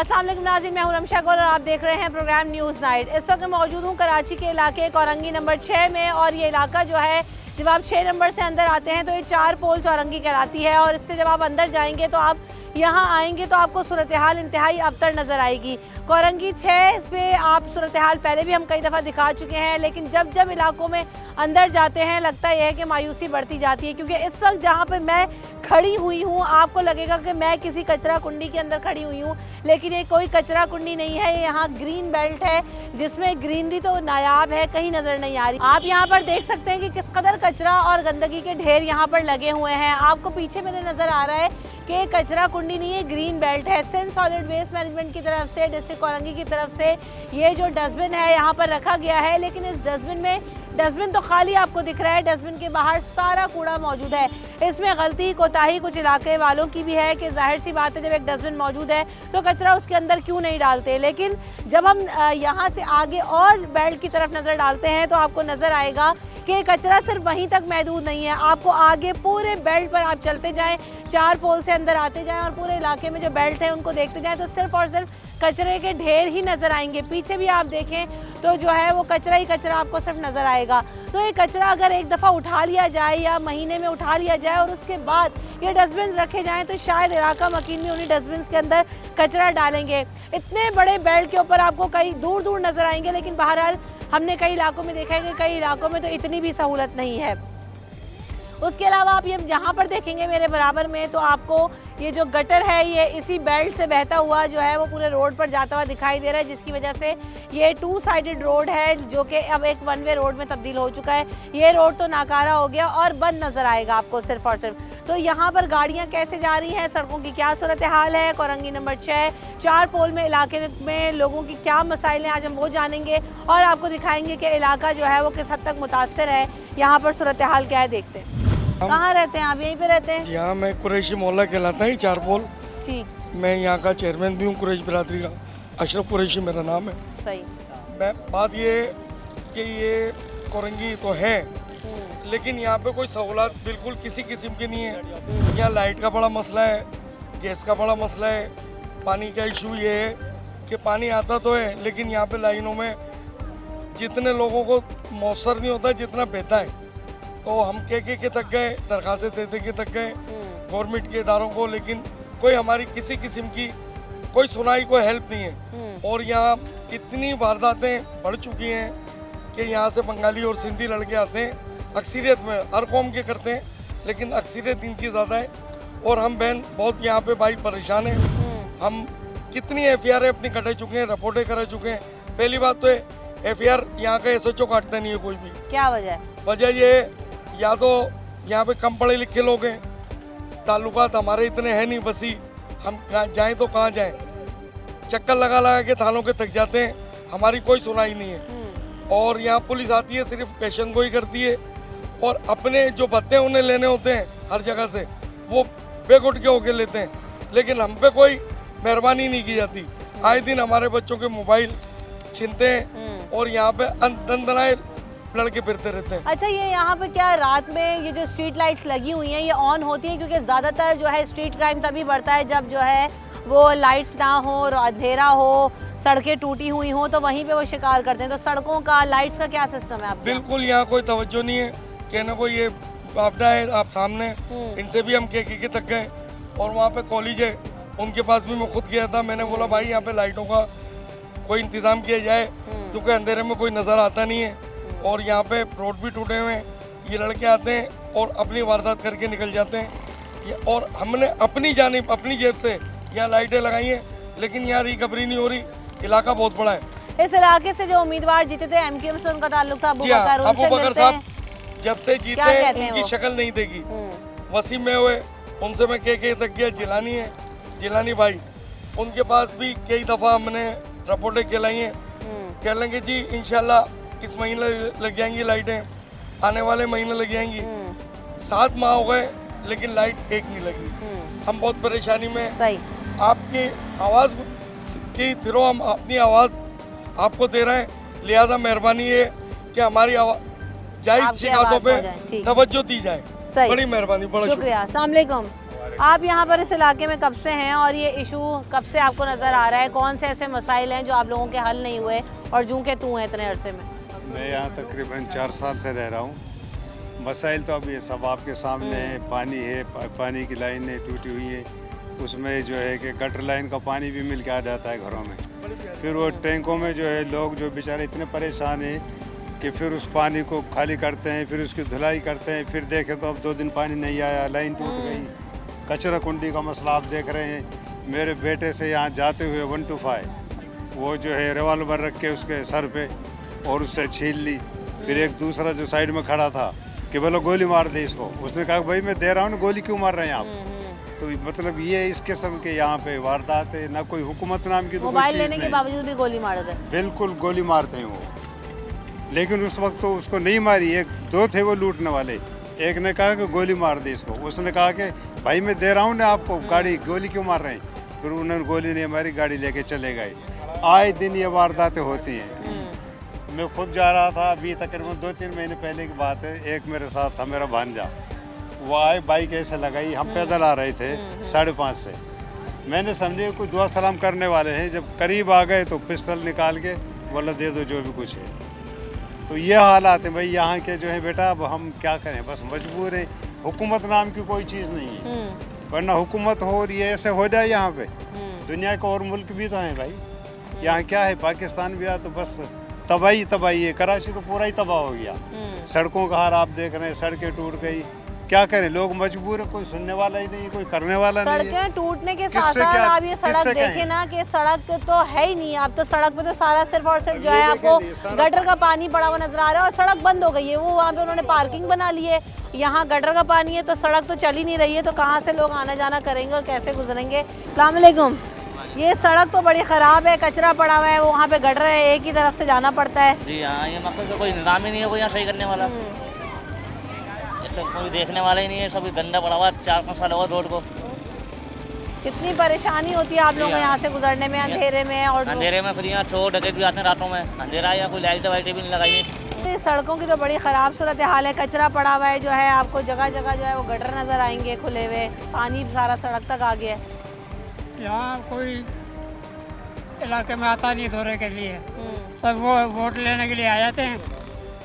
अस्सलाम वालेकुम नाज़रीन, मैं हूं रमशा गौर और आप देख रहे हैं प्रोग्राम न्यूज़ नाइट। इस वक्त मैं मौजूद हूं कराची के इलाके कोरंगी नंबर 6 में और ये इलाका जो है जब आप 6 नंबर से अंदर आते हैं तो ये 4 पोल चौरंगी कहलाती है और इससे जब आप अंदर जाएंगे तो आप यहाँ आएंगे तो आपको सूरत हाल इंतहाई अबतर नज़र आएगी। कोरंगी 6 इस पर आप सूरत हाल पहले भी हम कई दफ़ा दिखा चुके हैं, लेकिन जब जब इलाकों में अंदर जाते हैं लगता यह है कि मायूसी बढ़ती जाती है, क्योंकि इस वक्त जहाँ पर मैं खड़ी हुई हूँ आपको लगेगा कि मैं किसी कचरा कुंडी के अंदर खड़ी हुई हूँ, लेकिन ये कोई कचरा कुंडी नहीं है। ये यहाँ ग्रीन बेल्ट है जिसमें ग्रीनरी तो नायाब है, कहीं नज़र नहीं आ रही। आप यहाँ पर देख सकते हैं कि किस कदर कचरा और गंदगी के ढेर यहाँ पर लगे हुए हैं। आपको पीछे मेरे नज़र आ रहा है कि कचरा कुंडी नहीं है, ग्रीन बेल्ट है। सिंध सॉलिड वेस्ट मैनेजमेंट की तरफ से, डिस्ट्रिक्ट कोरंगी की तरफ से ये जो डस्टबिन है यहाँ पर रखा गया है, लेकिन इस डस्टबिन तो खाली आपको दिख रहा है, डस्टबिन के बाहर सारा कूड़ा मौजूद है। इसमें गलती कोताही कुछ इलाके वालों की भी है कि जाहिर सी बात है जब एक डस्टबिन मौजूद है तो कचरा उसके अंदर क्यों नहीं डालते, लेकिन जब हम यहाँ से आगे और बेल्ट की तरफ नज़र डालते हैं तो आपको नज़र आएगा कि कचरा सिर्फ वहीं तक महदूद नहीं है। आपको आगे पूरे बेल्ट पर आप चलते जाएं, 4 पोल से अंदर आते जाएं और पूरे इलाके में जो बेल्ट है उनको देखते जाएं तो सिर्फ और सिर्फ कचरे के ढेर ही नज़र आएंगे। पीछे भी आप देखें तो जो है वो कचरा ही कचरा आपको सिर्फ नज़र आएगा। तो ये कचरा अगर एक दफ़ा उठा लिया जाए या महीने में उठा लिया जाए और उसके बाद ये डस्टबिन रखे जाएं तो शायद इलाका मकीन भी उन्हीं डस्टबिन के अंदर कचरा डालेंगे। इतने बड़े बेल्ट के ऊपर आपको कई दूर दूर नज़र आएंगे, लेकिन बहरहाल हमने कई इलाकों में देखा है कि कई इलाकों में तो इतनी भी सहूलत नहीं है। उसके अलावा आप ये यहाँ पर देखेंगे मेरे बराबर में तो आपको ये जो गटर है ये इसी बेल्ट से बहता हुआ जो है वो पूरे रोड पर जाता हुआ दिखाई दे रहा है, जिसकी वजह से ये 2 साइडेड रोड है जो कि अब एक 1 वे रोड में तब्दील हो चुका है। ये रोड तो नाकारा हो गया और बंद नज़र आएगा आपको सिर्फ और सिर्फ। तो यहाँ पर गाड़ियाँ कैसे जा रही हैं, सड़कों की क्या सूरत हाल है, कोरंगी नंबर 6 4 पोल में इलाके में लोगों की क्या मसाइल हैं, आज हम वो जानेंगे और आपको दिखाएंगे कि इलाका जो है वो किस हद तक मुतासर है, यहाँ पर सूरत हाल क्या है। देखते हैं कहाँ रहते हैं आप, यहीं पे रहते हैं? जी हाँ, मैं कुरैशी मोहल्ला कहलाता है 4 पोल। ठीक। मैं यहाँ का चेयरमैन भी हूँ कुरैशी बिरादरी का, अशरफ कुरैशी मेरा नाम है। सही। मैं बात ये कि ये कोरंगी तो है लेकिन यहाँ पे कोई सहूलत बिल्कुल किसी किस्म की नहीं है। यहाँ लाइट का बड़ा मसला है, गैस का बड़ा मसला है, पानी का इशू ये है कि पानी आता तो है लेकिन यहाँ पे लाइनों में जितने लोगों को मौसर नहीं होता जितना बहता है। तो हम के थक गए, दरखास्तें देते के थक गए गवर्नमेंट के इदारों को, लेकिन कोई हमारी किसी किस्म की कोई सुनाई, कोई हेल्प नहीं है। और यहाँ इतनी वारदातें बढ़ चुकी हैं कि यहाँ से बंगाली और सिंधी लड़के आते हैं, अक्सरियत में हर कौम के करते हैं लेकिन अक्सरियत इनकी ज़्यादा है। और हम बहन बहुत यहाँ पे भाई परेशान हैं। हम कितनी FIR अपनी कटा चुके हैं, रिपोर्टें करा चुके हैं। पहली बात तो FIR यहाँ का SHO काटता नहीं है कोई भी। क्या वजह है? वजह ये या तो यहाँ पे कम पढ़े लिखे लोग हैं, ताल्लुकात हमारे इतने हैं नहीं बसी, हम जाएं तो कहाँ जाएं, चक्कर लगा लगा के थानों के थक जाते हैं, हमारी कोई सुनाई नहीं है। और यहाँ पुलिस आती है सिर्फ पेशेंट को ही करती है और अपने जो भत्ते उन्हें लेने होते हैं हर जगह से वो बेघुट के होके लेते हैं, लेकिन हम पे कोई मेहरबानी नहीं की जाती। आए दिन हमारे बच्चों के मोबाइल छीनते हैं और यहाँ पे दंदनाए लड़के फिरते रहते हैं। अच्छा, ये यहाँ पे क्या रात में ये जो स्ट्रीट लाइट्स लगी हुई हैं ये ऑन होती हैं? क्योंकि ज़्यादातर जो है स्ट्रीट क्राइम तभी बढ़ता है जब जो है वो लाइट्स ना हो और अंधेरा हो, सड़कें टूटी हुई हो, तो वहीं पे वो शिकार करते हैं। तो सड़कों का, लाइट्स का क्या सिस्टम है आपका? बिल्कुल यहाँ कोई तवज्जो नहीं है, कहने को ये आपदा है आप सामने, इनसे भी हम के थक गए। और वहाँ पे कॉलेज है, उनके पास भी मैं खुद गया था, मैंने बोला भाई यहाँ पे लाइटों का कोई इंतज़ाम किया जाए क्योंकि अंधेरे में कोई नज़र आता नहीं है और यहाँ पे रोड भी टूटे हुए हैं। ये लड़के आते हैं और अपनी वारदात करके निकल जाते हैं। और हमने अपनी जानिब अपनी जेब से यहाँ लाइटें लगाई हैं लेकिन यहाँ रिकवरी नहीं हो रही। इलाका बहुत बड़ा है। इस इलाके से जो उम्मीदवार जीते थे MQM से उनका ताल्लुक था, अबू बकर साहब जब से जीते उनकी शक्ल नहीं देगी। वसीम में हुए, उनसे मैं के तक गया, जिलानी है, जिलानी भाई, उनके पास भी कई दफ़ा हमने रिपोर्टें कहलाई हैं। कह लेंगे जी इंशाल्लाह इस महीने लग जाएंगी लाइटें, आने वाले महीने लग जाएंगी। 7 माह हो गए लेकिन लाइट एक नहीं लगी। हम बहुत परेशानी में। सही। आपकी आवाज़ की थ्रू हम अपनी आवाज़ आपको दे रहे हैं, लिहाजा मेहरबानी है कि हमारी जायज़ शिकायतों पे तवज्जो दी जाए। बड़ी मेहरबानी, बड़ा शुक्रिया। अस्सलाम वालेकुम। आप यहाँ पर इस इलाके में कब से हैं और ये इशू कब से आपको नज़र आ रहा है? कौन से ऐसे मसाइल हैं जो आप लोगों के हल नहीं हुए और जूं के तू हैं इतने अरसे में? मैं यहाँ तकरीबन 4 साल से रह रहा हूँ। मसाइल तो अभी सब आपके सामने है। पानी है, पानी की लाइनें टूटी हुई है, उसमें जो है कि गटर लाइन का पानी भी मिल के आ जाता है घरों में। फिर वो टैंकों में जो है लोग जो बेचारे इतने परेशान हैं कि फिर उस पानी को खाली करते हैं, फिर उसकी धुलाई करते हैं, फिर देखें तो अब 2 दिन पानी नहीं आया, लाइन टूट गई। कचरा कुंडी का मसला आप देख रहे हैं। मेरे बेटे से यहाँ जाते हुए 125 वो जो है रिवाल्वर रख के उसके सर पे और उससे छीन ली। फिर एक दूसरा जो साइड में खड़ा था कि बोलो गोली मार दे इसको, उसने कहा भाई मैं दे रहा हूँ ना, गोली क्यों मार रहे हैं आप? तो मतलब ये इस किस्म के यहाँ पे वारदात है। ना कोई हुकूमत नाम की तो मोबाइल लेने के बावजूद भी गोली मार दे। बिल्कुल गोली मारते हैं वो। लेकिन उस वक्त तो उसको नहीं मारी, 1-2 थे वो लूटने वाले। एक ने कहा कि गोली मार दे इसको, उसने कहा कि भाई मैं दे रहा हूँ ना आपको गाड़ी, गोली क्यों मार रहे हैं? फिर उन्होंने गोली नहीं मारी, गाड़ी लेके चले गए। आए दिन ये वारदातें होती हैं। मैं खुद जा रहा था अभी तकरीबन 2-3 महीने पहले की बात है। एक मेरे साथ था मेरा भांजा, वो आए बाइक ऐसे लगाई, हम पैदल आ रहे थे 5:30 से। मैंने समझे कोई दुआ सलाम करने वाले हैं। जब करीब आ गए तो पिस्टल निकाल के बोला दे दो जो भी कुछ है। तो ये हालात हैं भाई यहाँ के जो है बेटा। अब हम क्या करें, बस मजबूर है। हुकूमत नाम की कोई चीज़ नहीं है, वरना हुकूमत हो और ये ऐसे हो जाए यहाँ पे। दुनिया के और मुल्क भी तो हैं भाई, यहाँ क्या है, पाकिस्तान भी आ तो बस तबाही है। कराची तो पूरा ही तबाह हो गया। सड़कों का हाल आप देख रहे हैं, सड़कें टूट गई। क्या करें, लोग मजबूर है, कोई सुनने वाला ही नहीं, कोई करने वाला नहीं है। सड़कें टूटने के साथ साथ आप ये सड़क देखें ना कि सड़क तो है ही नहीं। आप तो सड़क पे तो सारा सिर्फ और सिर्फ जो है आपको गटर का पानी पड़ा हुआ नजर आ रहा है और सड़क बंद हो गई है। वो वहाँ पे उन्होंने पार्किंग बना ली है, यहाँ गटर का पानी है तो सड़क तो चल ही नहीं रही है। तो कहाँ से लोग आना जाना करेंगे और कैसे गुजरेंगे? अस्सलाम वालेकुम। ये सड़क तो बड़ी ख़राब है, कचरा पड़ा हुआ है, वो वहाँ पे गटर है, एक ही तरफ से जाना पड़ता है। जी हाँ, ये मतलब कोई निज़ाम ही नहीं है कोई यहाँ सही करने वाला। तो कोई देखने वाला ही नहीं है, सब गंदा पड़ा हुआ। 4-5 साल हुआ रोड को। कितनी परेशानी होती है आप लोगों को यहाँ से गुजरने में, अंधेरे में? और अंधेरे में फिर यहाँ चोर डकैत भी आते हैं रातों में। अंधेरा या कोई लाइटें वाइटें भी नहीं लगाई। सड़कों की तो बड़ी ख़राब सूरत हाल है। कचरा पड़ा हुआ है जो है, आपको जगह जगह जो है वो गटर नज़र आएंगे खुले हुए, पानी सारा सड़क तक आ गया है। यहाँ कोई इलाके में आता नहीं दौरे के लिए। सब वो वोट लेने के लिए आ जाते हैं,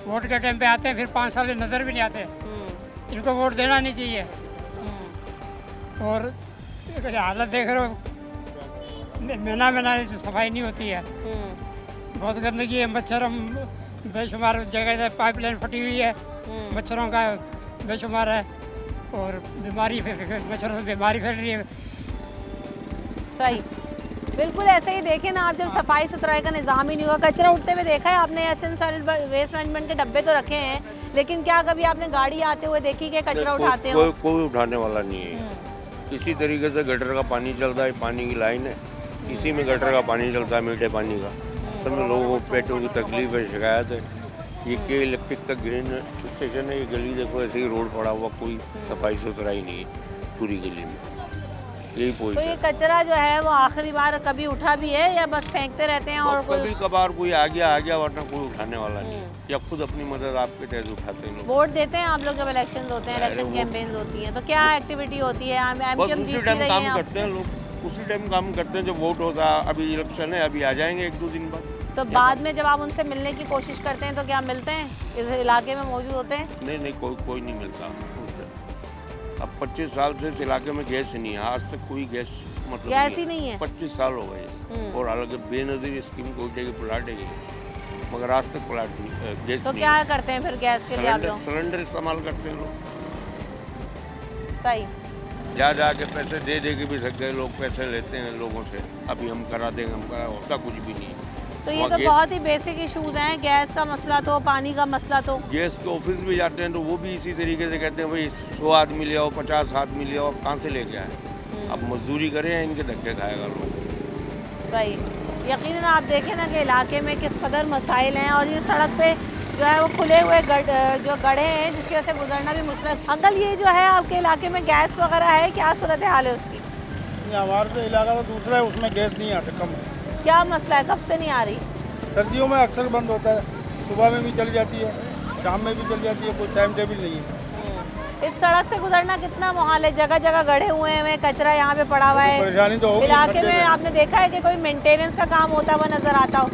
वोट के टाइम पे आते हैं, फिर 5 साल नज़र भी नहीं आते। इनको वोट देना नहीं चाहिए। और हालत देख रहे हो, महीना सफाई नहीं होती है, बहुत गंदगी है। मच्छर बेशुमार जगह से पाइपलाइन फटी हुई है, मच्छरों का बेशुमार है और बीमारी मच्छरों से बीमारी फैल रही है। सही, बिल्कुल ऐसे ही देखें ना आप। जब सफाई सुथराई का निज़ाम ही नहीं होगा, कचरा उठते हुए देखा है आपने? ऐसे वेस्ट मैनेजमेंट के डब्बे तो रखे हैं, लेकिन क्या कभी आपने गाड़ी आते हुए देखी कि कचरा उठाते हो? कोई उठाने वाला नहीं है। इसी तरीके से गटर का पानी चलता है, पानी की लाइन है, इसी में गटर का पानी चलता है, मीठे पानी का। सब में लोगों को पेटों की तकलीफ है, शिकायत है। ये के इलेक्ट्रिक का ग्रीन स्टेशन है, ये गली देखो ऐसे ही रोड पड़ा हुआ, कोई सफाई सुथराई नहीं है पूरी गली में। यही तो ये कचरा जो है वो आखिरी बार कभी उठा भी है या बस फेंकते रहते हैं? और कभी कभार कोई आ गया वरना कोई उठाने वाला नहीं, या खुद अपनी मदद आपके तहत उठाते हैं लोग। वोट देते हैं आप लोग जब इलेक्शन होते हैं, इलेक्शन कैंपेन होती हैं, तो क्या एक्टिविटी होती है? बस उसी टाइम काम करते हैं लोग, उसी टाइम काम करते हैं जब वोट होता है। अभी इलेक्शन है, अभी आ जाएंगे 1-2 दिन बाद। तो बाद में जब आप उनसे मिलने की कोशिश करते हैं तो क्या मिलते हैं? इस इलाके में मौजूद होते हैं? नहीं, कोई नहीं मिलता उनसे। अब 25 साल से इस इलाके में गैस नहीं है, आज तक कोई गैस मतलब गैस ही नहीं है। 25 साल हो गए और हालांकि बेनजीर स्कीम कोयटे की प्लाट है, मगर आज तक प्लाट गैस तो नहीं। क्या करते हैं फिर गैस के लिए आप लोग? सिलेंडर इस्तेमाल करते हैं लोग। सही, जा के पैसे दे के भी थक गए लोग, पैसे लेते हैं लोगों से, अभी हम करा देंगे, हम करा, होता कुछ भी नहीं। तो ये तो बहुत ही बेसिक इश्यूज हैं, गैस का मसला तो, पानी का मसला तो। गैस के ऑफिस भी जाते हैं तो वो भी इसी तरीके से कहते हैं भाई 100 आदमी ले आओ, 50 आदमी ले आओ, अब कहाँ से लेके आए? अब मजदूरी करें या इनके धक्के खाएगा लोग। सही, यकीनन आप देखें ना कि इलाके में किस कदर मसाइल हैं और ये सड़क पे जो है वो खुले हुए जो गड्ढे हैं जिसकी वजह से गुजरना भी मुश्किल है। अंकल, ये जो है आपके इलाके में गैस वगैरह है, क्या सूरत हाल है उसकी? हमारा तो इलाका तो दूसरा है, उसमें गैस नहीं आती, कम है। क्या मसला है, कब से नहीं आ रही? सर्दियों में अक्सर बंद होता है, सुबह में भी चल जाती है, शाम में भी चल जाती है, कोई टाइम टेबल नहीं है। इस सड़क से गुजरना कितना मुहाल है, जगह जगह गड्ढे हुए हैं, कचरा यहाँ पे पड़ा हुआ है। परेशानी तो होगी इलाके में आपने देखा है कि कोई मेंटेनेंस का काम होता हुआ नजर आता हो?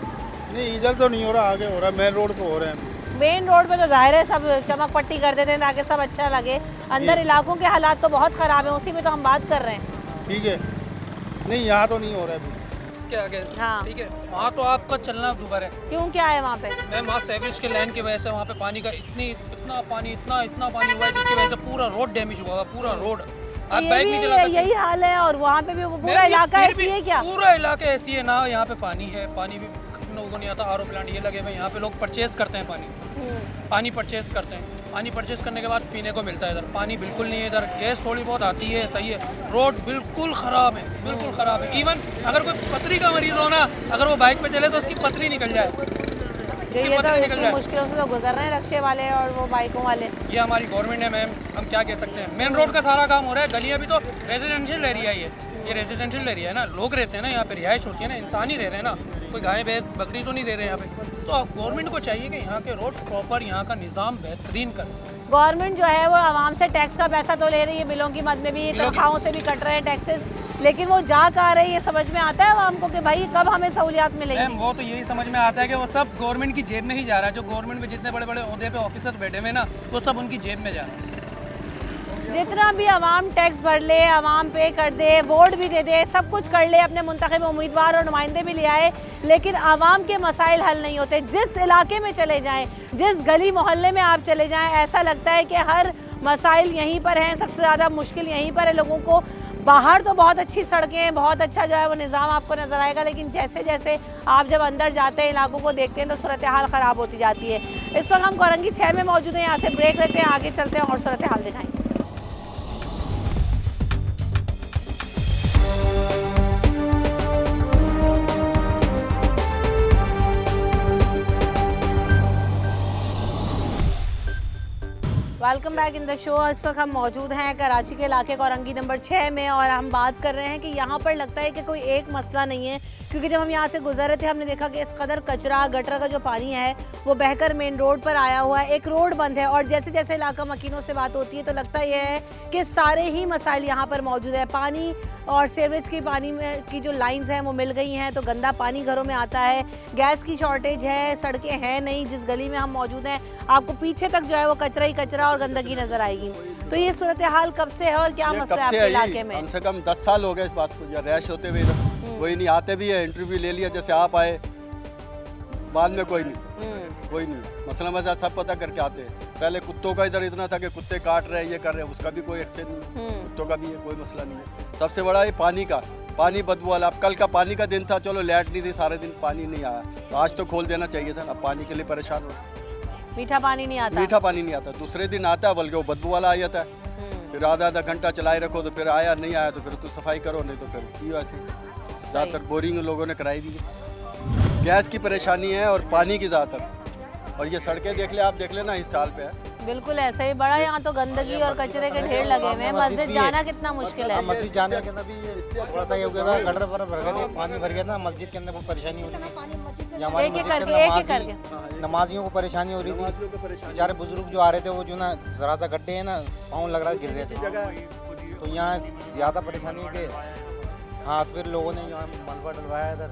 नहीं, इधर तो नहीं हो रहा, आगे हो रहा है, मेन रोड पे हो रहे हैं। मेन रोड पे तो जाहिर है सब चमक पट्टी कर देते हैं ताकि सब अच्छा लगे। अंदर इलाकों के हालात तो बहुत ख़राब हैं, उसी में तो हम बात कर रहे हैं। ठीक है, नहीं यहाँ तो नहीं हो रहा है अभी। इसके आगे हाँ। ठीक है, वहाँ तो आपका चलना दूभर है। क्यों, क्या है वहाँ पे? मैम वहाँ सेवरेज के लाइन की वजह से वहाँ पे पानी का इतना पानी हुआ है जिसकी वजह से पूरा रोड डैमेज हुआ है, पूरा रोड। आप बाइक नहीं चला सकते। यही हाल है और वहाँ पे भी वो पूरा इलाका ऐसी है क्या? पूरा इलाका ऐसी है ना, यहाँ पे पानी है, पानी भी लोगों को नहीं आता। आरओ प्लांट ये लगे हुए, यहाँ पे लोग परचेज करते हैं पानी परचेज करते हैं। पानी परचेज करने के बाद पीने को मिलता है। इधर पानी बिल्कुल नहीं है, इधर गैस थोड़ी बहुत आती है, सही है। रोड बिल्कुल ख़राब है, बिल्कुल ख़राब है। इवन अगर कोई पथरी का मरीज हो ना, अगर वो बाइक पे चले तो उसकी पथरी निकल जाए, ये तो इतनी मुश्किलों से तो गुजर रहे हैं रिक्शे वाले और वो बाइकों वाले। ये हमारी गवर्नमेंट है मैम, हम क्या कह सकते हैं। मेन रोड का सारा काम हो रहा है, गलियाँ भी तो रेजिडेंशियल एरिया ही है, ये रेजिडेंशियल एरिया है ना, लोग रहते हैं ना यहाँ पे, रिहाइश होती है ना, इंसान ही रह रहे हैं ना, कोई गाय भैंस बकरी तो नहीं रह रहे यहाँ पे। तो गवर्नमेंट को चाहिए कि यहाँ के रोड प्रॉपर, यहाँ का निज़ाम बेहतरीन करे। गवर्नमेंट जो है वो आवाम से टैक्स का पैसा तो ले रही है, बिलों की मद में भी, तनख्वाहों से भी कट रहे हैं टैक्सेस, लेकिन वो जा कहाँ रही है समझ में आता है आवाम को कि भाई कब हमें सहूलियात मिलेगी? मैम वो तो यही समझ में आता है कि वो सब गवर्नमेंट की जेब में ही जा रहा है। जो गवर्नमेंट में जितने बड़े बड़े ओहदे पे ऑफिसर बैठे हुए ना, वो सब उनकी जेब में जा रहा है। जितना भी आवाम टैक्स भर ले, आवाम पे कर दे, वोट भी दे दे, सब कुछ कर ले, अपने मुंतखब उम्मीदवार और नुमाइंदे भी ले आए, लेकिन आवाम के मसाइल हल नहीं होते। जिस इलाके में चले जाएं, जिस गली मोहल्ले में आप चले जाएं, ऐसा लगता है कि हर मसाइल यहीं पर हैं, सबसे ज़्यादा मुश्किल यहीं पर है लोगों को। बाहर तो बहुत अच्छी सड़कें हैं, बहुत अच्छा जो है वो निज़ाम आपको नज़र आएगा, लेकिन जैसे जैसे आप जब अंदर जाते हैं, इलाकों को देखते हैं, तो सूरत हाल ख़राब होती जाती है। इस वक्त हम कोरंगी 6 में मौजूद हैं, यहाँ से ब्रेक लेते हैं, आगे चलते हैं और सूरत हाल दिखाएंगे। Welcome back in the show. इस वक्त हम मौजूद हैं कराची के इलाके कोरंगी नंबर 6 में और हम बात कर रहे हैं कि यहाँ पर लगता है कि कोई एक मसला नहीं है, क्योंकि जब हम यहाँ से गुजर रहे थे हमने देखा कि इस कदर कचरा, गटर का जो पानी है वो बहकर मेन रोड पर आया हुआ है, एक रोड बंद है। और जैसे जैसे इलाका मकीनों से बात होती है तो लगता यह है कि सारे ही मसाइल यहाँ पर मौजूद है। पानी और सीवरेज की पानी में की जो लाइन्स हैं वो मिल गई हैं, तो गंदा पानी घरों में आता है, गैस की शॉर्टेज है, सड़कें हैं नहीं। जिस गली में हम मौजूद हैं आपको पीछे तक जो है वो कचरा ही कचरा और गंदगी नजर आएगी। तो ये सूरत हाल कब से है और क्या मसला है आपके इलाके में? कम से कम 10 साल हो गए इस बात को, रैश होते हुए इधर कोई नहीं, आते भी है, इंटरव्यू ले लिया जैसे आप आए, बाद में कोई नहीं मसला मजा सब पता करके आते हैं। पहले कुत्तों का इधर इतना था कि कुत्ते काट रहे हैं, ये कर रहे हैं, उसका भी कोई एक्शन नहीं है, कुत्तों का भी है, कोई मसला नहीं है। सबसे बड़ा ये पानी का, पानी बदबू वाला। अब कल का पानी का दिन था, चलो लाइट नहीं थी, सारे दिन पानी नहीं आया, तो आज तो खोल देना चाहिए था। अब पानी के लिए परेशान हो, मीठा पानी नहीं आता, मीठा पानी नहीं आता, दूसरे दिन आता है बल्कि वो बदबू वाला आ जाता है। फिर आधा घंटा चलाए रखो तो फिर आया, नहीं आया तो फिर तो सफाई करो, नहीं तो फिर ये ऐसे। ज़्यादातर बोरिंग लोगों ने कराई दी है। गैस की परेशानी है और पानी की ज़्यादातर। और ये सड़कें देख ले, आप देख लेना, इस साल पे है बिल्कुल ऐसा ही बड़ा। यहाँ तो गंदगी और कचरे के ढेर लगे हुए हैं, मस्जिद जाना कितना मुश्किल है। मस्जिद जाने के अंदर भी थोड़ा सा ये हो गया था, गटर पर भर गया था, पानी भर गया था, मस्जिद के अंदर बहुत परेशानी होती थी। हमारी मस्जिद के अंदर नमाजियों को परेशानी हो रही थी, बेचारे बुजुर्ग जो आ रहे थे वो जो ना जरा सा गड्ढे है ना, पाँव लग रहा गिर रहे थे, तो यहाँ ज़्यादा परेशानी के। हाँ, फिर लोगों ने यहाँ मलबा डलवाया इधर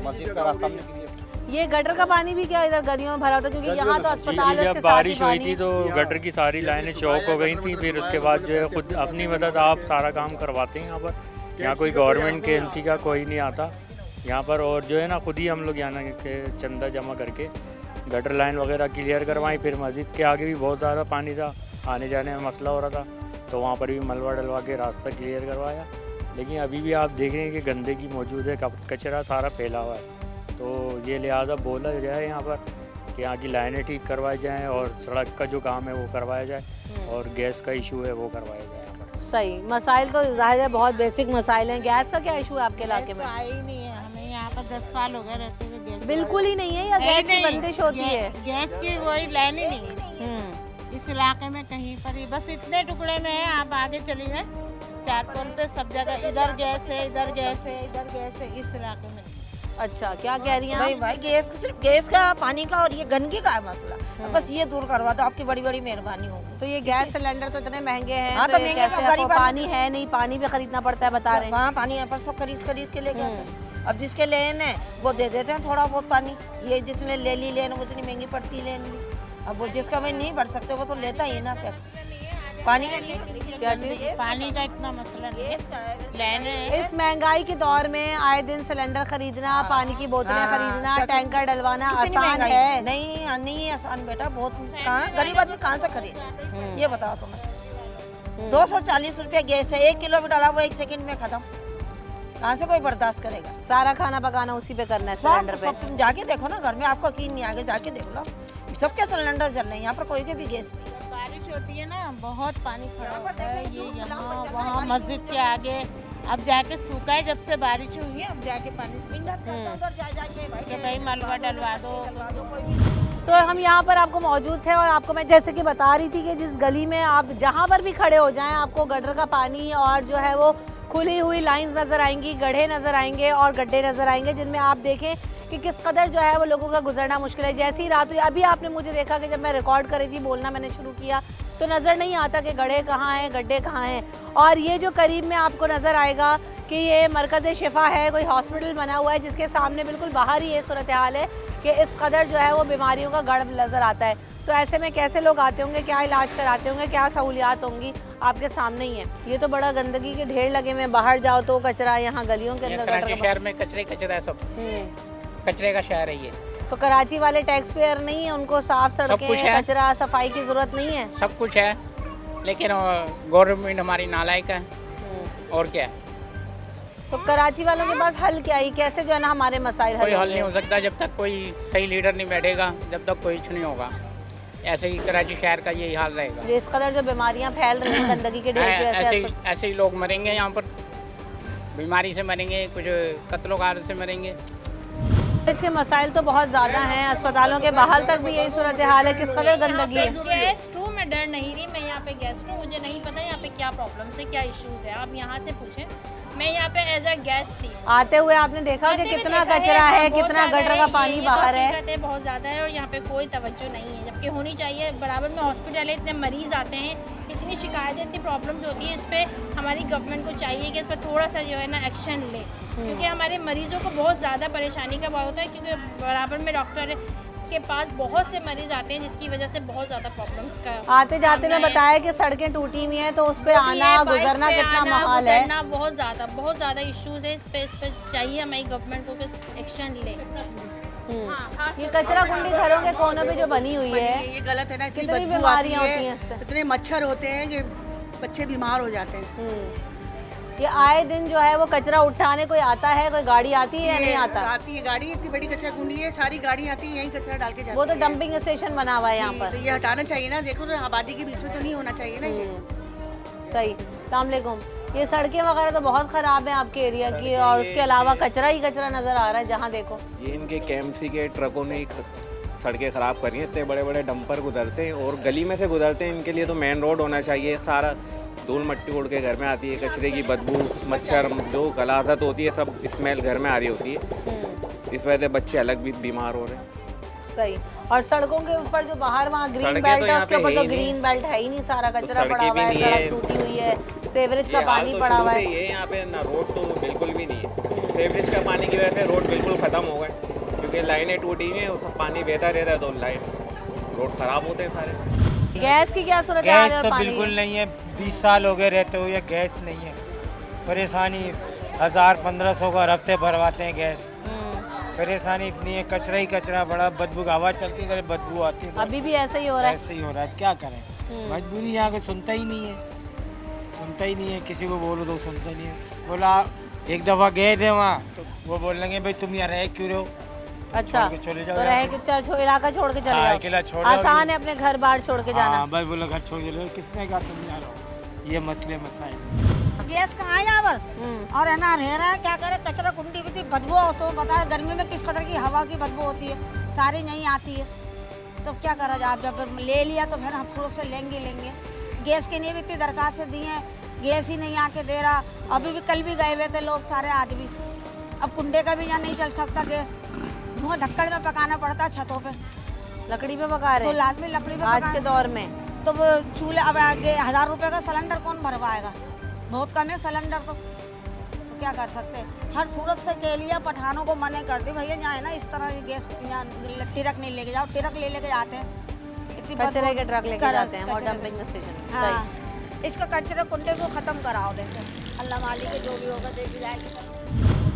मस्जिद का रास्ता हमने क्लियर। ये गटर का पानी भी क्या इधर गलियों में भरा था, क्योंकि यहाँ तो अस्पताल है, जब बारिश हुई थी तो गटर की सारी लाइनें चौक हो गई थी। फिर उसके बाद जो है खुद अपनी मदद आप सारा काम करवाते हैं यहाँ पर। यहाँ कोई गवर्नमेंट के एमसी का कोई नहीं आता यहाँ पर, और जो है ना खुद ही हम लोग यहाँ के चंदा जमा करके गटर लाइन वगैरह क्लियर करवाई। फिर मस्जिद के आगे भी बहुत ज़्यादा पानी था, आने जाने में मसला हो रहा था, तो वहाँ पर भी मलबा डलवा के रास्ता क्लियर करवाया। लेकिन अभी भी आप देख रहे हैं कि गंदगी मौजूद है, कचरा सारा फैला हुआ है। तो ये लिहाजा बोला जाए यहाँ पर कि यहाँ की लाइनें ठीक करवाई जाएं और सड़क का जो काम है वो करवाया जाए और गैस का इशू है वो करवाया जाए यहाँ पर। सही मसाइल तो जाहिर है बहुत बेसिक मसाइल हैं। गैस का क्या इशू है आपके इलाके में? आई नहीं है, हमें यहाँ पर 10 साल हो गए रहते हुए गैस बिल्कुल ही नहीं है, या गैस की बंदिश होती है? गैस की कोई लाइन ही नहीं है इस इलाके में कहीं पर ही, बस इतने टुकड़े में है। आप आगे चली गए 4 पोल पे सब जगह इधर गैस है, इधर गैस है, इधर गैस है, इस इलाके में। अच्छा, क्या कह रही हैं भाई आप? भाई गैस सिर्फ गैस का, पानी का और ये गंदगी का है मसला। बस ये दूर करवा दो, आपकी बड़ी बड़ी मेहरबानी होगी। तो ये गैस सिलेंडर तो इतने महंगे हैं, हाँ, तो तो ये महंगे कैसे तो गरीब आपको आदमी- पानी है नहीं, पानी भी खरीदना पड़ता है बता रहे हैं। वहाँ पानी यहाँ पर सब खरीद के लेके आते हैं। अब जिसके लेन है वो दे देते हैं थोड़ा बहुत पानी। ये जिसने ले ली लेन, वो इतनी महंगी पड़ती है लेन भी। अब वो जिसका भाई नहीं भर सकते वो तो लेता ही ना। फिर पानी का नहीं, क्या चीज़? पानी का इतना मसला नहीं है। लेने इस महंगाई के दौर में आए दिन सिलेंडर खरीदना, पानी की बोतलें हाँ, खरीदना, तो टैंकर डलवाना कितनी आसान महंगाई है? नहीं आसान बेटा, बहुत। कहाँ गरीब आदमी कहाँ से खरीदे ये बताओ तुम्हें। 240 रुपये गैस है, 1 किलो भी डाला वो 1 सेकंड में खत्म। कहाँ से कोई बर्दाश्त करेगा? सारा खाना पकाना उसी पे करना है सिलेंडर पे। सब तुम जाके देखो ना घर में, आपको यकीन नहीं आगे जाके देख लो, सबके सिलेंडर जल रहे हैं। यहाँ पर कोई के भी गैस नहीं है। बारिश होती है ना, बहुत पानी खड़ा होता है। ये यहाँ वहाँ मस्जिद के आगे अब जाके सूखा है, जब से बारिश हुई है अब जाके पानी सूखा है। कि भाई मलबा डलवा दो। तो हम यहाँ पर आपको मौजूद थे और आपको मैं जैसे कि बता रही थी कि जिस गली में आप जहाँ पर भी खड़े हो जाएं, आपको गटर का पानी और जो है वो खुली हुई लाइंस नज़र आएंगी, गड्ढे नज़र आएंगे और गड्ढे नज़र आएंगे, जिनमें आप देखें कि किस कदर जो है वो लोगों का गुजरना मुश्किल है। जैसी ही रात हुई, अभी आपने मुझे देखा कि जब मैं रिकॉर्ड कर रही थी, बोलना मैंने शुरू किया, तो नज़र नहीं आता कि गड्ढे कहाँ हैं, गड्ढे कहाँ हैं। और ये जो करीब में आपको नज़र आएगा कि ये मरकज़ शिफा है, कोई हॉस्पिटल बना हुआ है, जिसके सामने बिल्कुल बाहर ही ये सूरत हाल है कि इस कदर जो है वो बीमारियों का गढ़ नज़र आता है। तो ऐसे में कैसे लोग आते होंगे, क्या इलाज कराते होंगे, क्या सहूलियात होंगी, आपके सामने ही है। ये तो बड़ा गंदगी के ढेर लगे हुए, बाहर जाओ तो कचरा, यहाँ गलियों के अंदर कराची शहर में कचरा है, सब कचरे का शहर है ये। तो कराची वाले टैक्स पेयर नहीं है, उनको साफ सड़कें, कचरा, सफाई की जरूरत नहीं है? सब कुछ है, लेकिन गवर्नमेंट हमारी नालायक है, और क्या है। तो कराची वालों के पास हल क्या है, कैसे जो है ना हमारे मसाइल कोई हल नहीं हो सकता जब तक कोई सही लीडर नहीं बैठेगा, जब तक कोई कुछ नहीं होगा। ऐसे ही कराची शहर का यही हाल रहेगा। जिस कदर जो बीमारियां फैल रही हैं गंदगी के ढेर से, ऐसे ही लोग मरेंगे यहाँ पर, बीमारी से मरेंगे, कुछ कत्लो गार से मरेंगे। इसके मसाइल तो बहुत ज़्यादा हैं, अस्पतालों के बाहर तक भी यही सूरत हाल है। किस कदर गंदगी है। गेस्ट हूँ, मैं डर नहीं रही, मैं यहाँ पे गेस्ट हूँ, मुझे नहीं पता यहाँ पे क्या प्रॉब्लम्स है, क्या इश्यूज है, आप यहाँ से पूछें। मैं यहाँ पे एज अ गेस्ट थी। आते हुए आपने देखा कि कितना कचरा है, कितना गटर का पानी बाहर है, बहुत ज़्यादा है, और यहाँ पे कोई तवज्जो नहीं है, जबकि होनी चाहिए। बराबर में हॉस्पिटल है, इतने मरीज आते हैं, इतनी शिकायतें, इतनी प्रॉब्लम्स होती है। इस पर हमारी गवर्नमेंट को चाहिए कि इस पर थोड़ा सा जो है ना एक्शन ले, क्योंकि हमारे मरीजों को बहुत ज़्यादा परेशानी का बहुत होता है, क्योंकि बराबर में डॉक्टर के पास बहुत से मरीज आते हैं, जिसकी वजह से बहुत ज़्यादा प्रॉब्लम्स का आते जाते में बताया कि सड़कें टूटी हुई हैं, तो उस पे आना गुजरना कितना महाल है, बहुत ज़्यादा इश्यूज है। इस पे चाहिए हमारी गवर्नमेंट को कि एक्शन ले। ये कचरा कुंडी घरों के कोनों पे जो बनी हुई है, ये गलत है ना, कितनी बीमारियां होती हैं इससे, इतने मच्छर होते हैं कि बच्चे बीमार हो जाते हैं। ये आए दिन जो है वो कचरा उठाने कोई आता है, कोई गाड़ी आती है या नहीं आता? आती है गाड़ी, इतनी बड़ी कचरा कुंडी है, सारी गाड़ी आती है, यहीं कचरा डाल के जाती है। वो तो डंपिंग स्टेशन बना हुआ है यहाँ पर। तो ये हटाना चाहिए ना, देखो ना आबादी के बीच में तो नहीं होना चाहिए ना ये। सही। अस्सलाम वालेकुम। ये सड़कें वगैरह तो बहुत ख़राब हैं आपके एरिया की, और उसके अलावा कचरा ही कचरा नज़र आ रहा है जहाँ देखो। ये इनके केएमसी के ट्रकों ने सड़कें ख़राब करी हैं, इतने बड़े बड़े डंपर गुजरते हैं और गली में से गुजरते हैं। इनके लिए तो मेन रोड होना चाहिए। सारा धूल मट्टी उड़ के घर में आती है, कचरे की बदबू, मच्छर, जो गलाजत होती है, सब स्मेल घर में आ रही होती है। इस वजह से बच्चे अलग भी बीमार हो रहे हैं। सही। और सड़कों के ऊपर जो बाहर वहाँ ग्रीन बेल्ट है, उसके ऊपर तो ग्रीन बेल्ट है ही नहीं, सारा कचरा पड़ा हुआ है, सड़क टूटी हुई है, सेवरेज का पानी पड़ा हुआ है। ये यहाँ पे ना रोड तो बिल्कुल भी नहीं है। सेवरेज का पानी की वजह से रोड बिल्कुल ख़त्म हो गए, क्योंकि लाइनें टूटी हुई हैं, उसका पानी बहता रहता है तो रोड ख़राब होते हैं सारे। गैस की क्या सूरत है? गैस तो बिल्कुल नहीं है, 20 साल हो गए रहते हुए गैस नहीं है। परेशानी 1000-1500 का हफ्ते भरवाते हैं गैस। परेशानी इतनी है, कचरा ही कचरा, बड़ा बदबू, हवा चलती है बदबू आती है। अभी भी ऐसे ही हो रहा है। ऐसे ही हो रहा है, क्या करें, मजबूरी यहाँ के सुनता ही नहीं है, किसी को बोलो तो सुनता नहीं है। बोला एक दफ़ा गए थे वहाँ, तो वो बोल लेंगे भाई तुम यहाँ रह क्यों रहो। अच्छा, चले जाओ, तो रह के इलाका छोड़ के चले जाओ। अकेला छोड़ आसान है अपने घर बाहर छोड़ के जाना। भाई बोला घर छोड़ के जाओ, किसने कहा तुम यहाँ रहो। ये मसले मसाइल। गैस कहाँ है यहाँ पर, और है ना रह रहा है, क्या करे, कचरा कुंडी भी थी, बदबू तो बताए गर्मी में किस कदर की हवा की बदबू होती है, सारी नहीं आती है। तो क्या करा जाए, आप जब ले लिया तो फिर हम शुरू से लेंगे। गैस के लिए भी इतनी दरखास्तें दी हैं, गैस ही नहीं आके दे रहा। अभी भी कल भी गए हुए थे लोग सारे आदमी, अब कुंडे का भी यहाँ नहीं चल सकता गैस, धुआं धक्कड़ में पकाना पड़ता है छतों पे। लकड़ी पे पका रहे तो हैं लाजमी लकड़ी पे आज के दौर में। तो वो चूल्हे अब आगे 1000 रुपए का सिलेंडर कौन भरवाएगा, बहुत कम है सिलेंडर तो क्या कर सकते हैं। हर सूरत से के लिए पठानों को मना कर दी भैया यहाँ है ना इस तरह गैस यहाँ ट्रक नहीं लेके जाओ, ट्रक ले लेके जाते हैं, इतनी कचरे के ट्रक लेके जाते हैं और कचरे डंपिंग स्टेशन। हाँ, इसका कचरे कुंडे को खत्म कराओ, जैसे अल्लाह मालिक के जो भी होगा देखी जाएगी।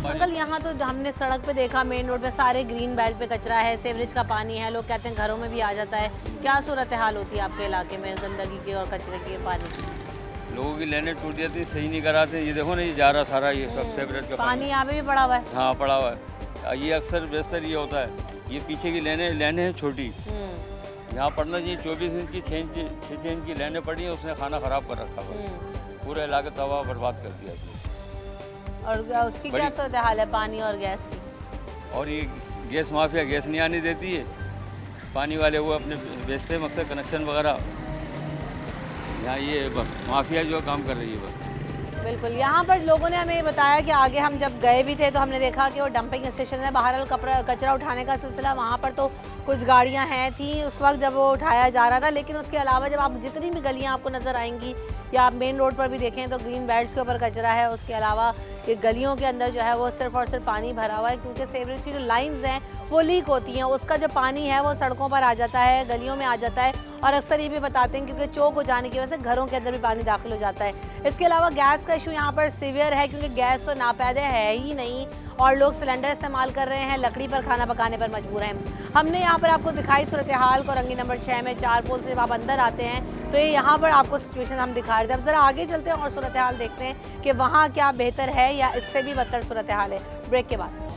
अंकल यहाँ तो हमने सड़क पे देखा, मेन रोड पे सारे ग्रीन बेल्ट पे कचरा है, सीवरेज का पानी है, लोग कहते हैं घरों में भी आ जाता है। क्या सूरत हाल होती है आपके इलाके में गंदगी की और कचरे के पानी की? लोगों की लाइनें टूट जाती, सही नहीं कराते। ये देखो ना, ये जा रहा सारा ये सब सीवरेज का पानी यहाँ पे भी पड़ा हुआ है। हाँ पड़ा हुआ है। ये अक्सर बेहतर ये होता है, ये पीछे की लाइनें हैं छोटी, यहाँ पड़ना चाहिए 24 इंच की, 6 इंच की लाइनें पड़ी हैं, उसने खाना खराब कर रखा हुआ, पूरा इलाका तबाह बर्बाद कर दिया। और उसकी क्या सूरत हाल है पानी और गैस की? और ये गैस माफिया गैस नहीं आने देती है, पानी वाले वो अपने बेचते हैं मकसद कनेक्शन वगैरह, यहाँ ये बस माफिया जो काम कर रही है बस। बिल्कुल, यहाँ पर लोगों ने हमें ये बताया कि आगे हम जब गए भी थे तो हमने देखा कि वो डंपिंग स्टेशन है, बहरहाल कचरा उठाने का सिलसिला वहाँ पर तो कुछ गाड़ियाँ हैं थी उस वक्त जब वो उठाया जा रहा था, लेकिन उसके अलावा जब आप जितनी भी गलियाँ आपको नज़र आएंगी या आप मेन रोड पर भी देखें तो ग्रीन बेल्ट्स के ऊपर कचरा है। उसके अलावा ये गलियों के अंदर जो है वो सिर्फ और सिर्फ पानी भरा हुआ है, क्योंकि सीवरेज की जो लाइन्स हैं वो लीक होती हैं, उसका जो पानी है वो सड़कों पर आ जाता है, गलियों में आ जाता है, और अक्सर ये भी बताते हैं क्योंकि चौक हो जाने की वजह से घरों के अंदर भी पानी दाखिल हो जाता है। इसके अलावा गैस का इशू यहाँ पर सीवियर है, क्योंकि गैस तो नापैदे है ही नहीं और लोग सिलेंडर इस्तेमाल कर रहे हैं, लकड़ी पर खाना पकाने पर मजबूर हैं। हमने यहाँ पर आपको दिखाई सूरत हाल कोरंगी नंबर 6 में 4 पोल से जब आप अंदर आते हैं तो ये यहाँ पर आपको सिचुएशन हम दिखा रहे थे। अब ज़रा आगे चलते हैं और सूरत हाल देखते हैं कि वहाँ क्या बेहतर है या इससे भी बदतर सूरत हाल है, ब्रेक के बाद।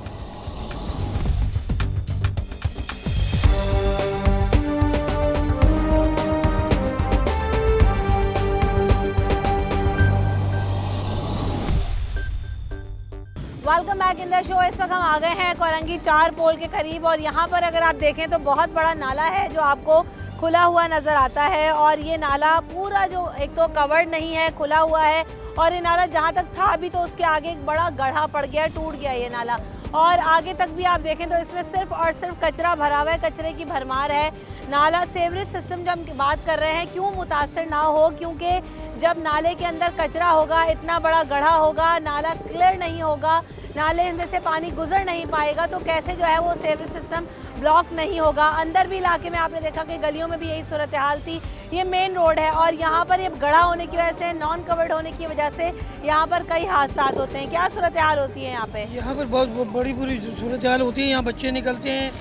Welcome back in the show. इस वक्त हम आ गए हैं कोरंगी 4 पोल के करीब और यहाँ पर अगर आप देखें तो बहुत बड़ा नाला है जो आपको खुला हुआ नज़र आता है, और ये नाला पूरा जो एक तो कवर्ड नहीं है, खुला हुआ है, और ये नाला जहाँ तक था अभी तो उसके आगे एक बड़ा गड्ढा पड़ गया, टूट गया ये नाला, और आगे तक भी आप देखें तो इसमें सिर्फ और सिर्फ कचरा भरा हुआ है, कचरे की भरमार है। नाला सीवरेज सिस्टम जब हम बात कर रहे हैं क्यों मुतासर ना हो, क्योंकि जब नाले के अंदर कचरा होगा, इतना बड़ा गड्ढा होगा, नाला क्लियर नहीं होगा, नाले में से पानी गुजर नहीं पाएगा, तो कैसे जो है वो सीवरेज सिस्टम ब्लॉक नहीं होगा। अंदर भी इलाके में आपने देखा कि गलियों में भी यही सूरत हाल थी। ये मेन रोड है और यहाँ पर ये गड्ढा होने की वजह से, नॉन कवर्ड होने की वजह से यहाँ पर कई हादसा होते हैं। क्या सूरत हाल होती है यहाँ पे? यहाँ पर बहुत बड़ी बुरी सूरत हाल होती है। यहाँ बच्चे निकलते हैं,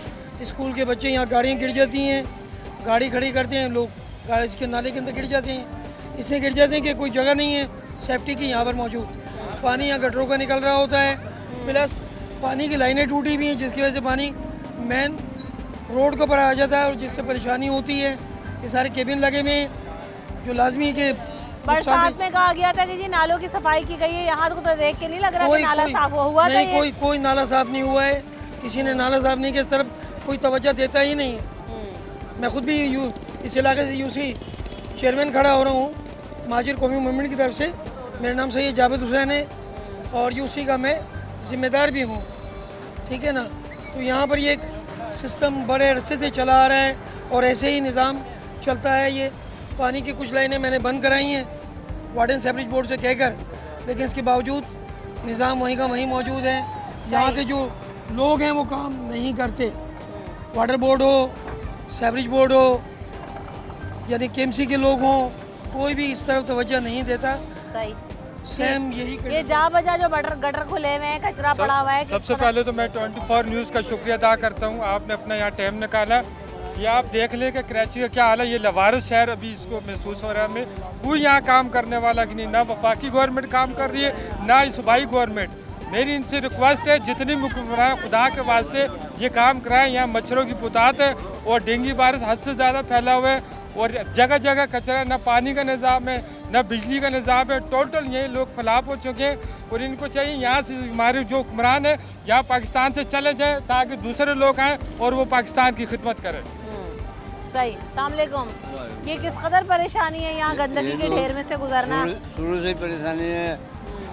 स्कूल के बच्चे, यहाँ गाड़ियाँ गिर जाती हैं, गाड़ी खड़ी करते हैं लोग, गाड़ी के नाले के अंदर गिर जाते हैं, इसलिए गिर जाते हैं कि कोई जगह नहीं है सेफ्टी की यहाँ पर मौजूद। पानी यहाँ गटरों का निकल रहा होता है, प्लस पानी की लाइनें टूटी हुई हैं जिसकी वजह से पानी मेन रोड के ऊपर आ जाता है और जिससे परेशानी होती है। ये सारे केबिन लगे हुए हैं जो लाजमी के बरसात में कहा गया था कि जी नालों की सफाई की गई है, यहाँ तो देख के नहीं लग रहा कि नाला साफ हुआ था। नहीं, कोई नाला साफ नहीं हुआ है, किसी ने नाला साफ नहीं किया, इस तरफ कोई तवज्जो देता ही नहीं है। मैं खुद भी इस इलाके से यूसी चेयरमैन खड़ा हो रहा हूँ महाजिर कौमी मूवमेंट की तरफ से। मेरा नाम सैयद जावेद हुसैन है और यूसी का मैं जिम्मेदार भी हूँ, ठीक है ना। तो यहाँ पर ये एक सिस्टम बड़े अरसे से चला आ रहा है और ऐसे ही निज़ाम चलता है। ये पानी की कुछ लाइनें मैंने बंद कराई हैं वार्डन सेवरेज बोर्ड से कहकर, लेकिन इसके बावजूद निज़ाम वहीं का वहीं मौजूद है। यहाँ के जो लोग हैं वो काम नहीं करते, वाटर बोर्ड हो, सेवरेज बोर्ड हो, यानी केएमसी के लोग हों, कोई भी इस तरफ तवज्जो नहीं देता। सही सेम यही ये जा बजा जो गटर खुले हुए हैं, कचरा पड़ा हुआ है। सबसे पहले तो मैं 24 न्यूज़ का शुक्रिया अदा करता हूँ, आपने अपना यहाँ टाइम निकाला। ये आप देख लें कि कराची का क्या हाल है। ये लवारिस शहर अभी इसको महसूस हो रहा है हमें, कोई यहाँ काम करने वाला कि नहीं, ना वफाकी गवर्नमेंट काम कर रही है ना ही सूबाई गवर्नमेंट। मेरी इनसे रिक्वेस्ट है जितनी मुकम्मल खुदा के वास्ते ये काम कराएं। यहाँ मच्छरों की पुतात है और डेंगू वायरस हद से ज़्यादा फैला हुआ है और जगह जगह कचरा, ना पानी का निज़ाम है ना बिजली का निज़ाम है। टोटल यही लोग फलाप हो चुके हैं और इनको चाहिए यहाँ से हमारे जो हुक्मरान है यहाँ पाकिस्तान से चले जाए ताकि दूसरे लोग आएँ और वो पाकिस्तान की खिदमत करें। सही। अस्सलामुअलैकुम। ये किस कदर परेशानी है यहाँ गंदगी के ढेर में से गुजरना? शुरू से परेशानी है,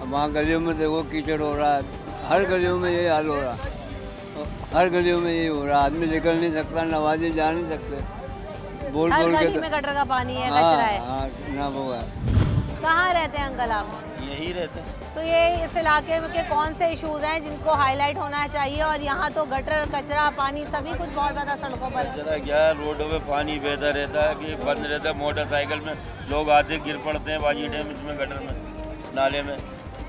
वहाँ गलियों में देखो कीचड़ हो रहा है, हर गलियों में यही हाल हो रहा, हर गलियों में यही हो रहा। आदमी निकल नहीं सकता, नवाजे जा नहीं सकते। बोल हर बोल गली के में गटर का पानी है, कचरा है। हाँ, ना वो है। कहाँ रहते हैं अंकल आप? यही रहते हैं। तो ये इस इलाके में के कौन से इश्यूज हैं जिनको हाईलाइट होना चाहिए? और यहाँ तो गटर, कचरा, पानी सभी कुछ बहुत ज़्यादा सड़कों पर है। जरा क्या रोडों में पानी बहता रहता है कि बंद रहता है, मोटरसाइकिल में लोग आते गिर पड़ते हैं बाजी डैम में, गटर में, नाले में।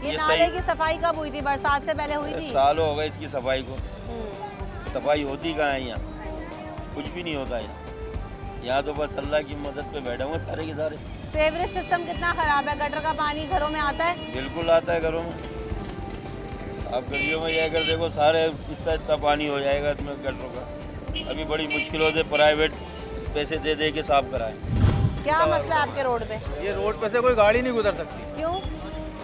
ये नाले की सफाई कब हुई थी? बरसात से पहले हुई थी? साल हो गए इसकी सफाई को। सफाई होती कहाँ है यहाँ? कुछ भी नहीं होता है यहाँ तो बस अल्लाह की मदद पे बैठे हुए सारे के सारे। सीवरेज सिस्टम कितना खराब है? गटर का पानी घरों में आता है? बिल्कुल आता है घरों में। आप गलियों में जाकर देखो, सारे इतना पानी हो जाएगा इसमें गटरों का। अभी बड़ी मुश्किलों से प्राइवेट पैसे दे दे के साफ कराए। क्या मसला है आपके रोड पे? ये रोड पे से कोई गाड़ी नहीं गुजर सकती। क्यों?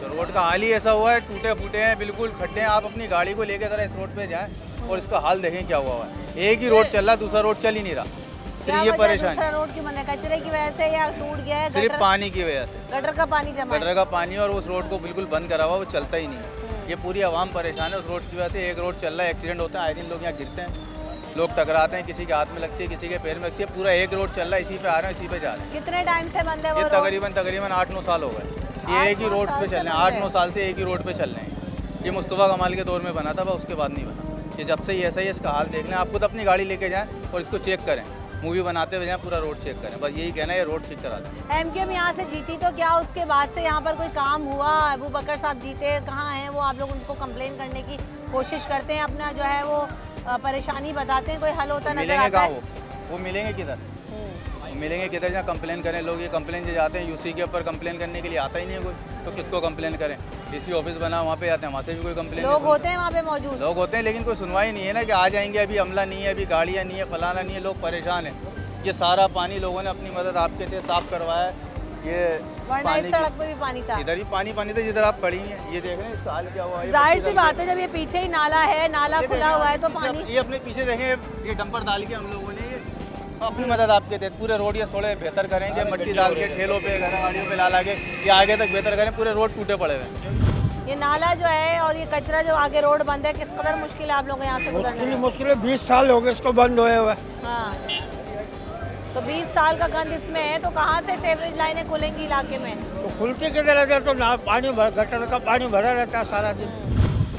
तो रोड का हाल ही ऐसा हुआ है, टूटे फूटे हैं, बिल्कुल खड्डे हैं। आप अपनी गाड़ी को लेकर जरा इस रोड पे जाएं और इसका हाल देखें क्या हुआ है। एक ही रोड चल रहा, दूसरा रोड चल ही नहीं रहा। सिर्फ ये परेशानी रोड की बने कचरे की वजह से या टूट गया है? सिर्फ पानी की वजह से, गटर का पानी जमा है। गटर का पानी, और उस रोड को बिल्कुल बंद करा हुआ, वो चलता ही नहीं। ये पूरी आवाम परेशान है उस रोड की वजह से। एक रोड चल रहा है, एक्सीडेंट होता है, आए दिन लोग यहाँ गिरते हैं, लोग टकराते हैं, किसी के हाथ में लगती है, किसी के पैर में लगती है। पूरा एक रोड चल रहा है, इसी पे आ रहे हैं, इसी पे जा रहे हैं। कितने टाइम से बंद है वो ये रोड? तकरीबन 8-9 साल हो गए। ये एक ही रोड पे चल रहे हैं, 8-9 साल से एक ही रोड पे चल रहे हैं। ये मुस्तफ़ा कमाल के दौर में बना था, उसके बाद नहीं बना। ये जब से ही ऐसा ही, इसका हाल देख लें। आप खुद अपनी गाड़ी लेके जाएं और इसको चेक करें, मूवी बनाते हुए जाएं, पूरा रोड चेक करें। बस यही कहना है, ये रोड ठीक करा दें। एमक्यूएम यहाँ से जीती तो क्या उसके बाद से यहाँ पर कोई काम हुआ? अबू बकर साहब जीते, कहाँ हैं वो? आप लोग उनको कंप्लेन करने की कोशिश करते हैं, अपना जो है वो परेशानी बताते हैं, कोई हल होता नजर आता है? वो मिलेंगे किधर? मिलेंगे किधर जहाँ कंप्लेन करें लोग? ये कंप्लेन जो जाते हैं यूसी के ऊपर, कंप्लेन करने के लिए आता ही नहीं है कोई, तो किसको कंप्लेन करें? डीसी ऑफिस बना, वहाँ पे जाते हैं, वहाँ से भी कोई कंप्लेन। लोग होते हैं वहाँ पे मौजूद? लोग होते हैं, लेकिन कोई सुनवाई नहीं है ना, कि आ जाएंगे, अभी अमला नहीं है, अभी गाड़ियाँ नहीं है, फलाना नहीं है। लोग परेशान हैं। ये सारा पानी लोगों ने अपनी मदद आपके थे साफ करवाया। ये वरना इस सड़क पे भी पानी था, इधर भी पानी था, जिधर आप खड़ी हैं। ये देख रहे हैं इसका हाल क्या हुआ है। जाहिर सी बात है, जब ये पीछे ही नाला है, नाला खुला हुआ है तो पानी। ये अपने पीछे देखें, ये डंपर डाल के हम लोगों ने अपनी मदद आपके थे। पूरे रोड ये थोड़े बेहतर करेंगे, मट्टी डाल के, ठेलों पे, गाड़ियों पे ला के ये आगे तक बेहतर करें। पूरे रोड टूटे पड़े हुए। ये नाला जो है और ये कचरा जो आगे रोड बंद है, किस कदर मुश्किल है आप लोग यहाँ से गुजरना? मुश्किल 20 साल हो गए इसको बंद हुए हुए। हाँ, तो 20 साल का गंद इसमें है, तो कहाँ से सीवरेज लाइनें खुलेंगी इलाके में? तो खुलती किधर है? तो ना पानी गटर का पानी भरा रहता है सारा दिन।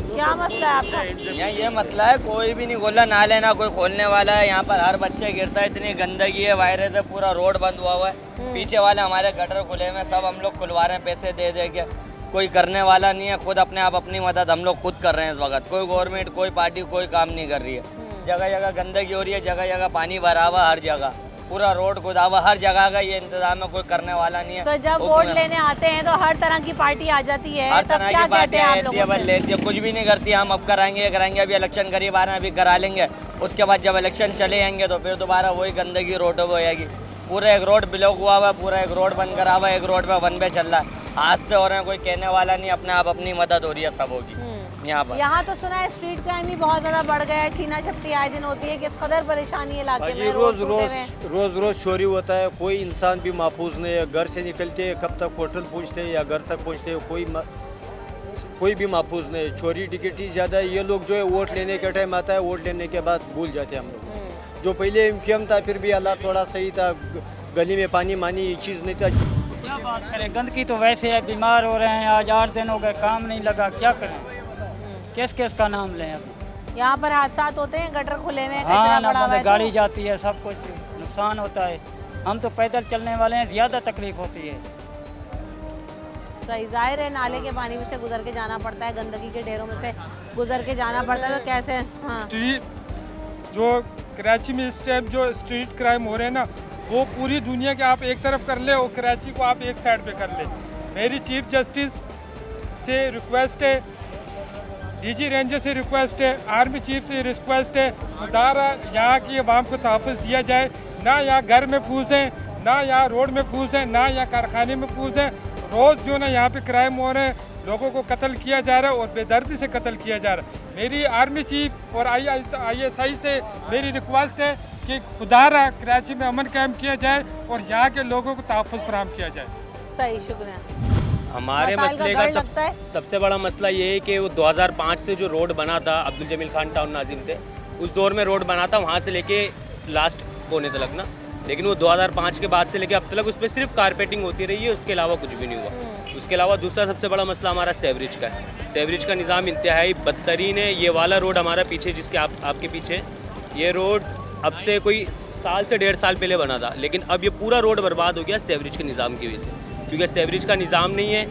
क्या मसला है आपका? यहाँ ये मसला है, कोई भी नहीं खोला नाले, ना कोई खोलने वाला है। यहाँ पर हर बच्चे गिरता है, इतनी गंदगी है, वायरस है, पूरा रोड बंद हुआ हुआ है। पीछे वाले हमारे गटर खुले हुए, सब हम लोग खुलवा रहे हैं पैसे दे दे के। कोई करने वाला नहीं है, खुद अपने आप अपनी मदद हम लोग खुद कर रहे हैं इस वक्त। कोई गवर्नमेंट, कोई पार्टी कोई काम नहीं कर रही है। जगह जगह गंदगी हो रही है, जगह जगह पानी भरा हुआ, हर जगह पूरा रोड खुदा हुआ, हर जगह का ये इंतजाम है, कोई करने वाला नहीं है। तो जब वोट लेने आते हैं तो हर तरह की पार्टी आ जाती है, हर तब तरह क्या की पार्टी कहते हैं आप आती है, लोगों बस से? लेती है, कुछ भी नहीं करती। हम अब कराएंगे, ये कराएंगे, अभी इलेक्शन करीब आ रहे हैं, अभी करा लेंगे। उसके बाद जब इलेक्शन चले जाएंगे तो फिर दोबारा वही गंदगी रोडों पर हो जाएगी। पूरा एक रोड ब्लॉक हुआ हुआ है, पूरा एक रोड बंद करा हुआ है, एक रोड पे वन वे चल रहा है। हादसे हो रहे हैं, कोई कहने वाला नहीं, अपने आप अपनी मदद हो रही है सब होगी यहाँ पर। यहाँ तो सुना है स्ट्रीट क्राइम भी बहुत ज्यादा बढ़ गया है, छीना झपटी आए दिन होती है। किस कदर परेशानी इलाके में? रोज चोरी होता है, कोई इंसान भी महफूज नहीं है। घर से निकलते हैं, कब तक होटल पहुँचते हैं या घर तक पहुँचते हैं, कोई भी महफूज नहीं है। चोरी टिकटी ज़्यादा है। ये लोग जो है वोट लेने का टाइम आता है, वोट लेने के बाद भूल जाते हैं हम लोग। जो पहले एमक्यूएम था, फिर भी हालात थोड़ा सही था, गली में पानी मानी ये चीज़ नहीं था। क्या बात करें, गंदगी तो वैसे है, बीमार हो रहे हैं। आज 8 दिन हो गए, काम नहीं लगा, क्या करें? किस का नाम लें अभी? यहाँ पर हादसा होते हैं, गटर खुले हुए हैं, हाँ कचरा ना, पड़ा हुआ है, गाड़ी जाती है, सब कुछ नुकसान होता है। हम तो पैदल चलने वाले हैं, ज़्यादा तकलीफ होती है। सही, जाहिर है नाले के पानी में से गुजर के जाना पड़ता है, गंदगी के ढेरों में से गुजर के जाना पड़ता है, तो कैसे? हाँ। स्ट्रीट जो कराची में इस टाइम जो स्ट्रीट क्राइम हो रहे हैं ना, वो पूरी दुनिया के आप एक तरफ कर ले और कराची को आप एक साइड पे कर ले। मेरी चीफ जस्टिस से रिक्वेस्ट है, डीजी रेंजर से रिक्वेस्ट है, आर्मी चीफ से रिक्वेस्ट है, मुदारा यहाँ की आवाम को तहफ़्फ़ुज़ दिया जाए। ना यहाँ घर में फूस हैं, ना यहाँ रोड में फूस हैं, ना यहाँ कारखाने में फूस हैं। रोज़ जो ना यहाँ पे क्राइम हो रहे हैं, लोगों को कत्ल किया जा रहा है और बेदर्दी से कत्ल किया जा रहा है। मेरी आर्मी चीफ और ISI से मेरी रिक्वेस्ट है कि खुदारा कराची में अमन कायम किया जाए और यहाँ के लोगों को तहफ़्फ़ुज़ फराहम किया जाए। सही, शुक्रिया। हमारे मसले का सबसे बड़ा मसला ये है कि वो 2005 से जो रोड बना था, अब्दुल जमील खान टाउन नाजिम थे, उस दौर में रोड बना था वहाँ से लेके लास्ट कोने तक ना, लेकिन वो 2005 के बाद से लेके अब तक उस पर सिर्फ कारपेटिंग होती रही है, उसके अलावा कुछ भी नहीं हुआ। उसके अलावा दूसरा सबसे बड़ा मसला हमारा सेवरेज का है। सेवरेज का निज़ाम इंतहाई बदतरीन है। ये वाला रोड हमारा पीछे, जिसके आपके पीछे, ये रोड अब से कोई साल से 1.5 साल पहले बना था, लेकिन अब ये पूरा रोड बर्बाद हो गया सेवरेज के निज़ाम की वजह से, क्योंकि सेवरेज का निज़ाम नहीं है।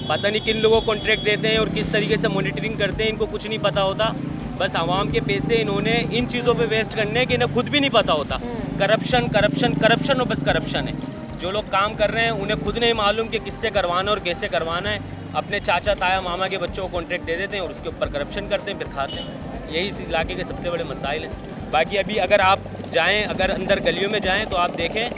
पता नहीं किन लोगों को कॉन्ट्रैक्ट देते हैं और किस तरीके से मॉनिटरिंग करते हैं, इनको कुछ नहीं पता होता। बस आवाम के पैसे इन्होंने इन चीज़ों पे वेस्ट करने के इन्हें खुद भी नहीं पता होता। करप्शन करप्शन करप्शन और बस करप्शन है। जो लोग काम कर रहे हैं उन्हें खुद नहीं मालूम कि किससे करवाना और कैसे करवाना है। अपने चाचा ताया मामा के बच्चों को कॉन्ट्रैक्ट दे देते हैं और उसके ऊपर करप्शन करते हैं, फिर खाते हैं। यही इस इलाके के सबसे बड़े मसाइल हैं। बाकी अभी अगर आप जाएँ, अगर अंदर गलियों में जाएँ तो आप देखें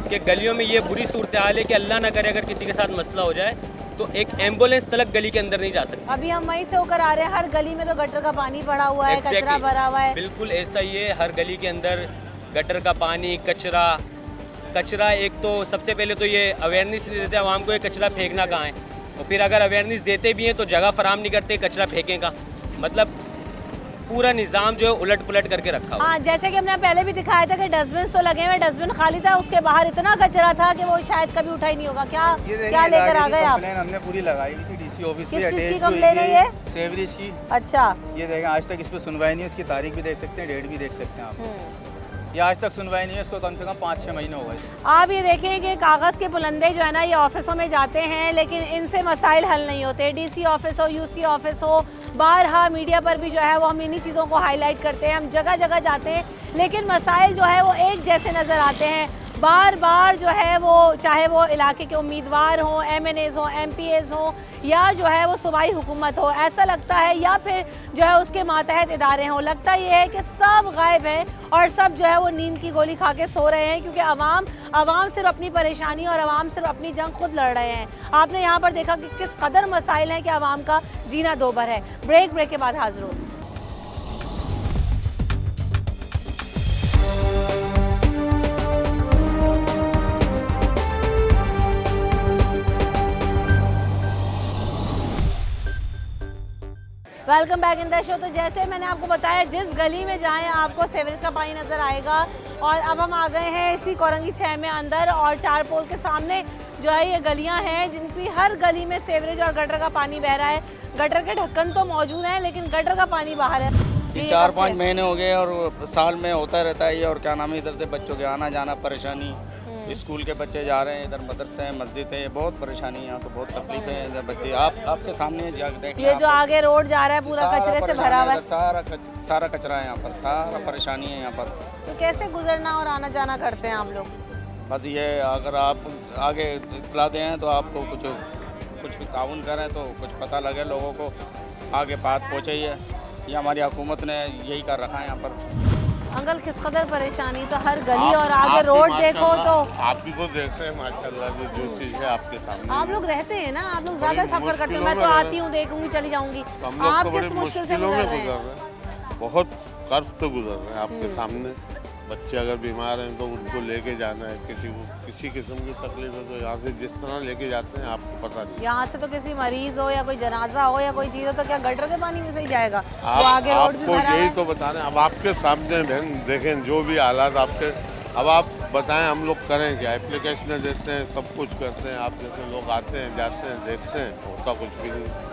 कि गलियों में ये बुरी सूरत हाल है कि अल्लाह ना करे अगर किसी के साथ मसला हो जाए तो एक एम्बुलेंस तलक गली के अंदर नहीं जा सकती। अभी हम वहीं से होकर आ रहे हैं, हर गली में तो गटर का पानी पड़ा हुआ है, कचरा भरा हुआ है। बिल्कुल ऐसा ही है, हर गली के अंदर गटर का पानी, कचरा। एक तो सबसे पहले तो ये अवेयरनेस नहीं देते आवाम को ये कचरा फेंकना कहाँ है, और फिर अगर अवेयरनेस देते भी हैं तो जगह फराम नहीं करते कचरा फेंकें का। मतलब पूरा निज़ाम जो है उलट पुलट करके रखा हुआ। हाँ, जैसे कि हमने पहले भी दिखाया था कि डस्टबिन तो लगे हुए, डस्टबिन खाली था, उसके बाहर इतना कचरा था कि वो शायद कभी उठा ही नहीं होगा। क्या लेकर आ गए आप? हमने पूरी लगाई थी डीसी ऑफिस किस चीज़ की कंप्लेन है ये? सेवरेज की। अच्छा, ये देखें आज तक इस पर सुनवाई नहीं है, उसकी तारीख भी देख सकते हैं, डेट भी देख सकते हैं आप। ये आज तक सुनवाई नहीं है, इसको कम से कम 5-6 महीने हो गए। आप ये देखें कि कागज़ के बुलंदे जो है ना ये ऑफिसों में जाते हैं, लेकिन इनसे मसाइल हल नहीं होते। डीसी ऑफिस हो, यूसी ऑफिस हो, बारहा मीडिया पर भी जो है वो हम इन्हीं चीज़ों को हाईलाइट करते हैं, हम जगह जगह जाते हैं, लेकिन मसाइल जो है वो एक जैसे नज़र आते हैं। बार बार जो है वो, चाहे वो इलाके के उम्मीदवार हों, MNAs हों, MPAs हों, या जो है वो सूबाई हुकूमत हो, ऐसा लगता है, या फिर जो है उसके मातहत इदारे हों, लगता ये है कि सब गायब है और सब जो है वो नींद की गोली खा के सो रहे हैं, क्योंकि आवाम सिर्फ अपनी परेशानी और आवाम सिर्फ अपनी जंग खुद लड़ रहे हैं। आपने यहाँ पर देखा कि किस कदर मसाइल हैं कि आवाम का जीना दोभर है। ब्रेक के बाद हाजिर हो। Welcome back in the show. तो जैसे मैंने आपको बताया, जिस गली में जाएं आपको सेवरेज का पानी नज़र आएगा। और अब हम आ गए हैं इसी कोरंगी 6 में अंदर, और 4 पोल के सामने जो है ये गलियां हैं जिनकी हर गली में सेवरेज और गटर का पानी बह रहा है। गटर के ढक्कन तो मौजूद हैं लेकिन गटर का पानी बाहर है। 4-5 महीने हो गए और साल में होता रहता है ये। और क्या नाम है, इधर से बच्चों के आना जाना परेशानी, स्कूल के बच्चे जा रहे हैं, इधर मदरसे हैं, मस्जिद है, बहुत परेशानी है यहाँ तो, बहुत तकलीफ है इधर बच्चे। आपके सामने देखें, ये जो आगे रोड जा रहा है पूरा कचरे से भरा हुआ है, सारा कचरा है यहाँ पर, सारा परेशानी है यहाँ पर। तो कैसे गुजरना और आना जाना करते हैं आप लोग? बस ये अगर आप आगे इतला दें तो आपको कुछ ताउन करें तो कुछ पता लगे लोगों को, आगे बात पहुँचे। ये हमारी हुकूमत ने यही कर रखा है यहाँ पर। अंकल किस कदर परेशानी, तो हर गली और आगे रोड देखो तो आप भी को देखते हैं माशाल्लाह, जो चीज़ है आपके सामने। आप लोग रहते हैं ना, आप लोग ज़्यादा सफर करते हैं। मैं तो आती हूँ, देखूंगी, चली जाऊंगी। आप किस मुश्किल से गुजर रहे हैं? बहुत कर्ज से गुजर रहे हैं आपके सामने। बच्चे अगर बीमार हैं तो उनको लेके जाना है, किसी किस्म की तकलीफ है तो यहाँ से जिस तरह लेके जाते हैं आपको पता नहीं। यहाँ से तो किसी मरीज हो या कोई जनाजा हो या कोई चीज़ हो तो क्या गटर के पानी में से ही जाएगा? तो आगे रोड भी भरा है। यही तो बता रहे हैं, अब आपके सामने बहन देखें जो भी हालात आपके, अब आप बताएं हम लोग करें क्या? एप्लीकेशन देते हैं, सब कुछ करते हैं, आप जैसे लोग आते हैं जाते हैं देखते हैं, होता कुछ भी नहीं।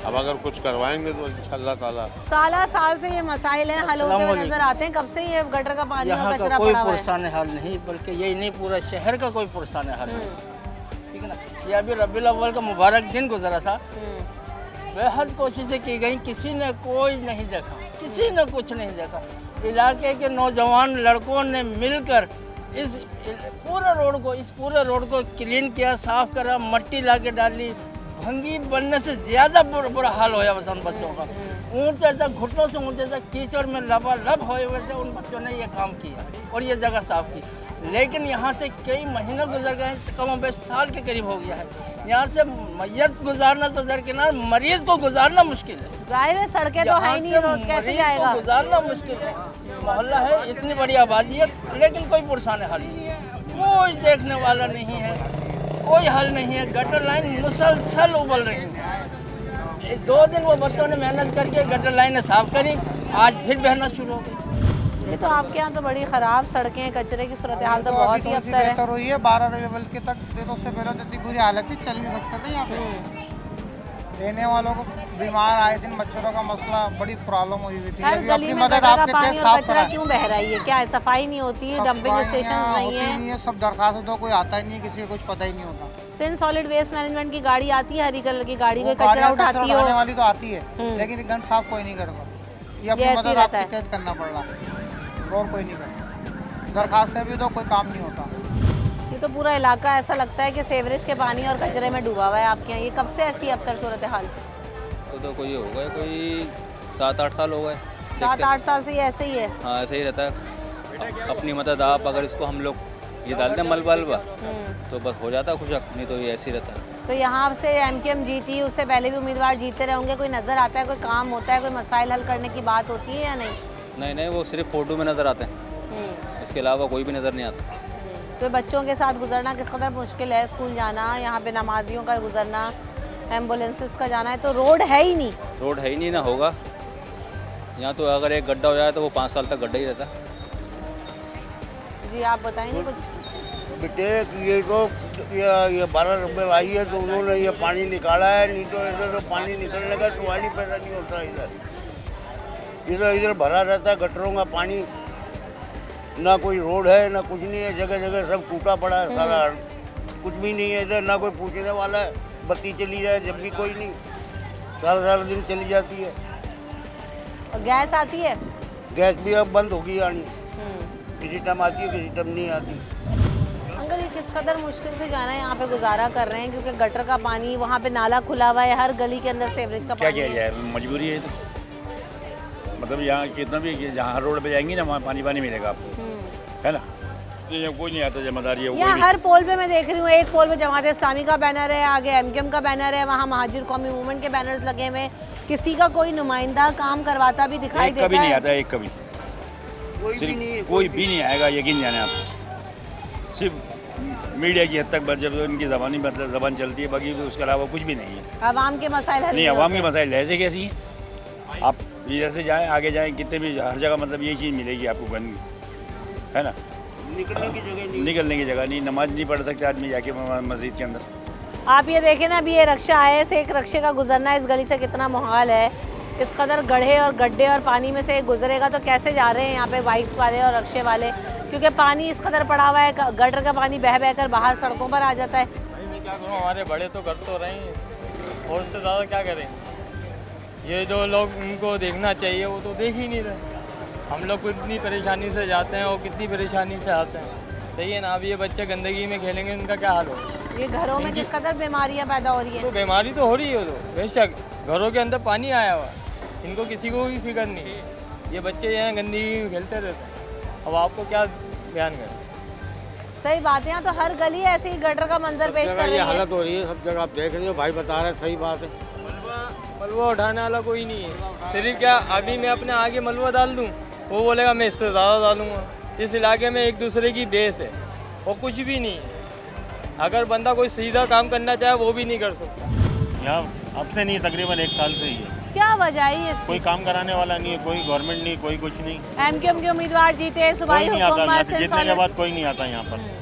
अब अगर कुछ करवाएंगे तो इंशाअल्लाह ताला। साल से ये मसाइल हैं, हल होते हुए नजर आते हैं। कब से ये गटर का पानी और कचरा पड़ा हुआ है? कोई पुरसान हल नहीं, बल्कि यही नहीं पूरा शहर का कोई पुरसान हल नहीं, ठीक है ना। ये अभी रबीउल अव्वल का मुबारक दिन गुजरा था, बेहद कोशिशें की गई, किसी ने कोई नहीं देखा, किसी ने कुछ नहीं देखा। इलाके के नौजवान लड़कों ने मिलकर इस पूरे रोड को क्लीन किया, साफ करा, मट्टी ला के डाली। भंगी बनने से ज़्यादा बुरा हाल होया बसन बच्चों का। ऊँचे से घुटनों से ऊँचे से कीचड़ में लबालब होए हुए थे उन बच्चों ने ये काम किया और ये जगह साफ की। लेकिन यहाँ से कई महीने गुजर गए, कम बेश साल के करीब हो गया है। यहाँ से मैयत गुजारना तो दरकिनार, मरीज को गुजारना मुश्किल है। जाहिर है, सड़कें तो है नहीं, रोड कैसे जाएगा? गुजारना मुश्किल है। मोहल्ला है, इतनी बड़ी आबादी है, लेकिन कोई पुरसान हल नहीं, कोई देखने वाला नहीं है। कोई हल नहीं है। गटर लाइन मुसलसल उबल रही है। 2 दिन वो बच्चों ने मेहनत करके गटर लाइनें साफ करी, आज फिर बहना शुरू हो गई। ये तो आपके यहाँ तो बड़ी ख़राब सड़कें, कचरे की सूरत हाल तो बहुत ही अफसर है। बेहतर हुई है 12 लेवल के तक, देखो उससे पहले तो इतनी बुरी हालत थी, चल नहीं सकते थे यहाँ पे। रहने वालों को बीमार आए दिन, मच्छरों का मसला बड़ी प्रॉब्लम हुई थी। हर गली में गटर का पानी और कचरा क्यों बह रही है? क्या है, सफाई नहीं होती है, डंपिंग स्टेशन नहीं है? सब दरखास्त दो, कोई आता ही नहीं, किसी को कुछ पता ही नहीं होता। सिंध सॉलिड वेस्ट मैनेजमेंट की गाड़ी आती है, हरी कलर की गाड़ी, कोई कचरा उठाती हो वाली तो आती है, लेकिन गंद साफ कोई नहीं करता। ये अपनी मदद आपको कैद करना पड़ रहा, और कोई नहीं करता। दरखास्तें भी दो, कोई काम नहीं होता। ये तो पूरा इलाका ऐसा लगता है कि सेवरेज के पानी और कचरे में डूबा हुआ है आपके यहाँ। ये कब से ऐसी अबतर सूरत हाल? तो कोई हो गए, कोई 7-8 साल हो गए। 7-8 साल से ये ऐसे ही है? हाँ, ऐसे ही रहता है। अपनी मदद आप अगर इसको हम लोग ये डालते हैं मलबा वलबा तो बस हो जाता है खुशक, नहीं तो ये ऐसे ही रहता है। तो यहाँ से MKM जीती, उससे पहले भी उम्मीदवार जीतते रहे होंगे, कोई नज़र आता है, कोई काम होता है, कोई मसाइल हल करने की बात होती है या नहीं? नहीं, वो सिर्फ फ़ोटो में नज़र आते हैं, इसके अलावा कोई भी नज़र नहीं आता। तो बच्चों के साथ गुजरना किस कदर मुश्किल है, स्कूल जाना, यहाँ पे नमाजियों का गुजरना, एम्बुलेंसेस का जाना है, तो रोड है ही नहीं। रोड है ही नहीं ना होगा यहाँ तो। अगर एक गड्ढा हो जाए तो वो 5 साल तक गड्ढा ही रहता। जी आप बताएंगे कुछ? बेटे ये तो ये 12 रुपये आई है तो उन्होंने ये पानी निकाला है, नहीं तो इधर तो पानी निकलने का टुवाली पैदा नहीं होता। इधर भरा रहता है गटरों का पानी, ना कोई रोड है ना कुछ नहीं है, जगह जगह सब टूटा पड़ा है सारा, कुछ भी नहीं है इधर, ना कोई पूछने वाला है। बत्ती चली जाए जब भी कोई नहीं, सारा दिन चली जाती है। और गैस आती है? गैस भी अब बंद होगी आनी, किसी टाइम आती है किसी टाइम नहीं आती। अंकल ये किस कदर मुश्किल से जाना है, यहाँ पे गुजारा कर रहे हैं क्योंकि गटर का पानी, वहाँ पे नाला खुला हुआ है, हर गली के अंदर सेवरेज का क्या पानी। किया जाए, मजबूरी है तो। मतलब यहाँ कितना भी जहाँ रोड पे जाएंगी ना वहाँ पानी मिलेगा आपको, है ना। ये कोई नहीं आता जिम्मेदारी है। यहाँ हर पोल पे मैं देख रही हूँ, एक पोल पे जमात इस्लामी का बैनर है, आगे MKM का बैनर है, वहाँ महाजिर कौमी मूवमेंट के बैनर्स लगे हुए, किसी का कोई नुमाइंदा काम करवाता भी दिखाई देता है? कभी नहीं आता, एक कभी कोई भी नहीं आएगा, यकीन जाने आप। सिर्फ मीडिया की हद तक जब उनकी जबान चलती है, बाकी उसके अलावा कुछ भी नहीं है। आवाम के मसाइल हल नहीं, आवाम के मसाइल ऐसे कैसी हैं? आप इधर से जाएँ आगे जाएँ, कितने भी हर जगह मतलब यही चीज़ मिलेगी आपको, गंदगी, है ना। निकलने की जगह नहीं, नमाज नहीं पढ़ सकते आदमी जाके मस्जिद के अंदर। आप ये देखें ना, अभी ये रक्षा आए से एक रक्षे का गुजरना इस गली से कितना मुहाल है। इस कदर गड्ढे और गड्ढे और पानी में से गुजरेगा तो कैसे जा रहे हैं यहाँ पे बाइक्स वाले और रक्षे वाले, क्योंकि पानी इस कदर पड़ा हुआ है, गटर का पानी बह बह कर बाहर सड़कों पर आ जाता है। भाई मैं क्या करूँ, हमारे बड़े तो कर तो रहे हैं, और उससे ज़्यादा क्या करें। ये जो लोग उनको देखना चाहिए वो तो देख ही नहीं रहे। हम लोग कितनी परेशानी से जाते हैं और कितनी परेशानी से आते हैं, सही है ना। अब ये बच्चे गंदगी में खेलेंगे, उनका क्या हाल होगा। ये घरों में किस कदर बीमारियां पैदा हो रही है। तो बीमारी तो हो रही है, तो बेशक घरों के अंदर पानी आया हुआ, इनको किसी को भी फिक्र नहीं है। ये बच्चे यहाँ गंदगी में खेलते रहते हैं, अब आपको क्या बयान करें। सही बात है, यहाँ तो हर गली ऐसे ही गटर का मंजर पेश कर रही है। हालत हो रही है सब जगह, आप देख रहे हो, भाई बता रहे हैं, सही बात है। मलबा उठाने वाला कोई नहीं है। सिर्फ क्या अभी मैं अपने आगे मलबा डाल दूँ, वो बोलेगा मैं इससे ज़्यादा डालूंगा। इस इलाके में एक दूसरे की बेस है और कुछ भी नहीं है। अगर बंदा कोई सीधा काम करना चाहे वो भी नहीं कर सकता। यहाँ अब से नहीं, तकरीबन 1 साल से ही है। क्या वजह है इसकी? कोई काम कराने वाला नहीं है, कोई गवर्नमेंट नहीं, कोई कुछ नहीं। MKM के उम्मीदवार जीते, कोई नहीं आता, जीतने के बाद कोई नहीं आता यहाँ पर।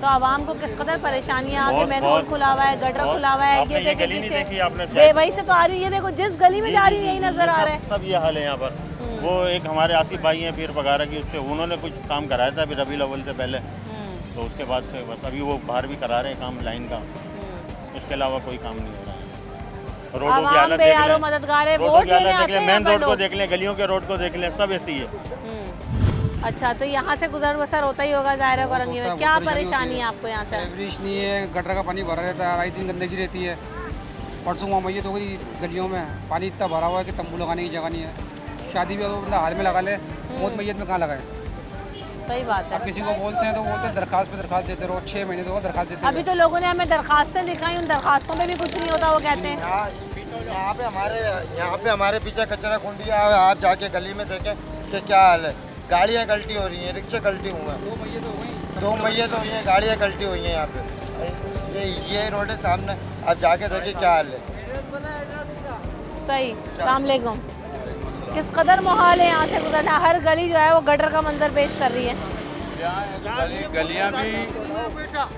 तो आवाम को किस कदर परेशानियाँ आगे, मेन रोड खुला हुआ है, गटर खुला हुआ है, ये गली नहीं देखी आपने? वही से तो आ रही हूँ, ये देखो जिस गली में जा रही हूँ यही नजर आ रहा है। सब ये हाल है यहाँ पर। वो एक हमारे आसिफ भाई हैं पीर पगारा की, उससे उन्होंने कुछ काम कराया था अभी रबी अव्वल से पहले, तो उसके बाद से बस अभी वो बाहर भी करा रहे हैं काम लाइन का, उसके अलावा कोई काम नहीं हो रहा है। रोडों की हालत देख लें, मददगार है, रोडों की हालत देख लें, मेन रोड को देख लें, गलियों के रोड को देख लें, सब ऐसी है। अच्छा, तो यहाँ से गुजर बसर होता ही होगा ज़ाहिर है औरंगी में। क्या परेशानी है आपको यहाँ से? बारिश नहीं है, गटर का पानी भरा रहता है, आए दिन गंदगी रहती है। परसों वहाँ मैयत हो गई गलियों में, पानी इतना भरा हुआ है कि तंबू लगाने की जगह नहीं है। शादी भी बंदा हाल में लगा ले, मौत मैयत में कहाँ लगाए। सही बात है। अब किसी को बोलते हैं तो बोलते हैं दरखास्त पे दरखास्त देते रहो, 6 महीने तो दरखास्त देते। अभी तो लोगों ने हमें दरखास्तें दिखाई, उन दरखास्तों में भी कुछ नहीं होता, वो कहते हैं। यहाँ पे हमारे पीछे कचरा कुंडी है, आप जाके गली में देखें कि क्या हाल है। गाड़ियाँ गलती हो रही हैं, रिक्शे गलती हुए हैं, 2 मैयत हुई हैं, गाड़ियाँ गलती हुई हैं यहाँ पे। ये रोड है सामने, आप जाके देखिए क्या हाल है। सही। अस्सलाम वालेकुम। किस कदर माहौल है यहाँ से गुजरना, हर गली जो है वो गटर का मंजर पेश कर रही है। गलियाँ भी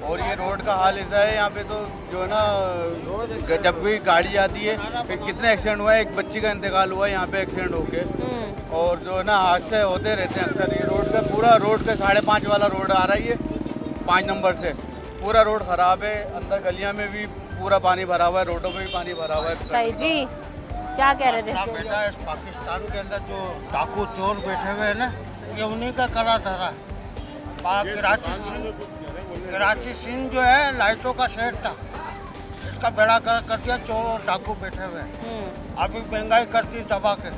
और ये रोड का हाल ऐसा है यहाँ पे तो जो है ना, जब भी गाड़ी आती है फिर कितने एक्सीडेंट हुआ है। एक बच्ची का इंतकाल हुआ है यहाँ पे एक्सीडेंट होके, और जो है ना हादसे होते रहते हैं अक्सर। ये रोड का पूरा रोड का 5.5 वाला रोड आ रहा है, ये 5 नंबर से पूरा रोड ख़राब है। अंदर गलियाँ में भी पूरा पानी भरा हुआ है, रोडों में भी पानी भरा हुआ है। सही जी, क्या कह रहे थे? बेटा इस पाकिस्तान के अंदर जो डाकू चोर बैठे हुए हैं ना, ये उन्हीं का करा धरा है। कराची सिंध जो है लाइटों का शहर था, इसका बेड़ा कर दिया चोर और डाकू बैठे हुए हैं। अभी महंगाई करती दबा के,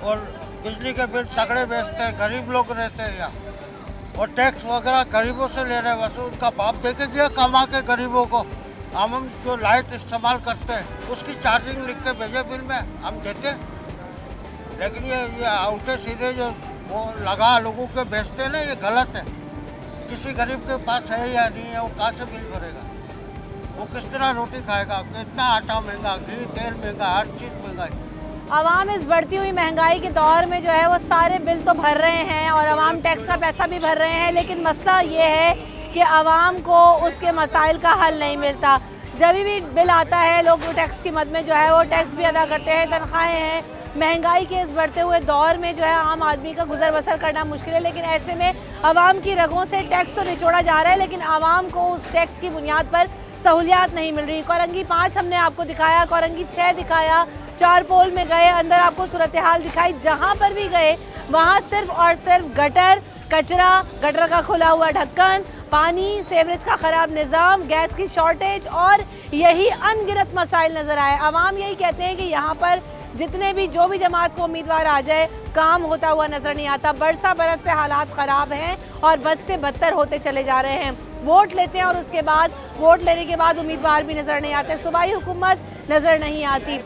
और बिजली के बिल तगड़े बेचते हैं, गरीब लोग रहते हैं यहाँ, और टैक्स वगैरह गरीबों से ले रहे हैं। वैसे उनका बाप देके गया कमा के गरीबों को। हम जो लाइट इस्तेमाल करते हैं उसकी चार्जिंग लिख के भेजे बिल में, हम देते हैं। लेकिन ये उल्टे सीधे जो वो लगा लोगों के बेचते हैं ना, ये गलत है। किसी गरीब के पास है या नहीं है, वो कहाँ से बिल भरेगा? वो किस तरह रोटी खाएगा? कितना आटा महंगा, घी तेल महंगा, हर चीज़ महंगाई। आवाम इस बढ़ती हुई महंगाई के दौर में जो है वो सारे बिल तो भर रहे हैं और आवाम टैक्स का पैसा भी भर रहे हैं, लेकिन मसला ये है कि आवाम को उसके मसाइल का हल नहीं मिलता। जब भी बिल आता है लोग वो टैक्स की मद में जो है वो टैक्स भी अदा करते हैं, तनख्वाहें हैं। महंगाई के इस बढ़ते हुए दौर में जो है आम आदमी का गुजर बसर करना मुश्किल है, लेकिन ऐसे में आवाम की रगों से टैक्स तो निचोड़ा जा रहा है, लेकिन आवाम को उस टैक्स की बुनियाद पर सहूलियात नहीं मिल रही। कोरंगी 5 हमने आपको दिखाया, कोरंगी 6 दिखाया, 4 पोल में गए, अंदर आपको सूरत हाल दिखाई। जहाँ पर भी गए वहाँ सिर्फ और सिर्फ गटर, कचरा, गटर का खुला हुआ ढक्कन, पानी, सेवरेज का ख़राब निज़ाम, गैस की शॉर्टेज और यही अनगिनत मसाइल नज़र आए। आवाम यही कहते हैं कि यहाँ पर जितने भी जो भी जमात को उम्मीदवार आ जाए काम होता हुआ नज़र नहीं आता। बरसा बरस से हालात ख़राब हैं और बद से बदतर होते चले जा रहे हैं। वोट लेते हैं और उसके बाद वोट लेने के बाद उम्मीदवार भी नज़र नहीं आते, सूबाई हुकूमत नज़र नहीं आती।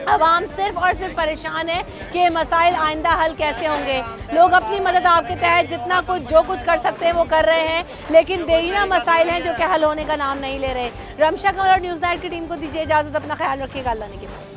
आवाम सिर्फ और सिर्फ परेशान है कि मसाइल आइंदा हल कैसे होंगे। लोग अपनी मदद आपके तहत जितना कुछ जो कुछ कर सकते हैं वो कर रहे हैं, लेकिन देरीना मसाइल हैं जो कि हल होने का नाम नहीं ले रहे। रमशा कंवर और न्यूज़ नाइट की टीम को दीजिए इजाज़त, अपना ख्याल रखिएगा, अल्लाह ने के बाद।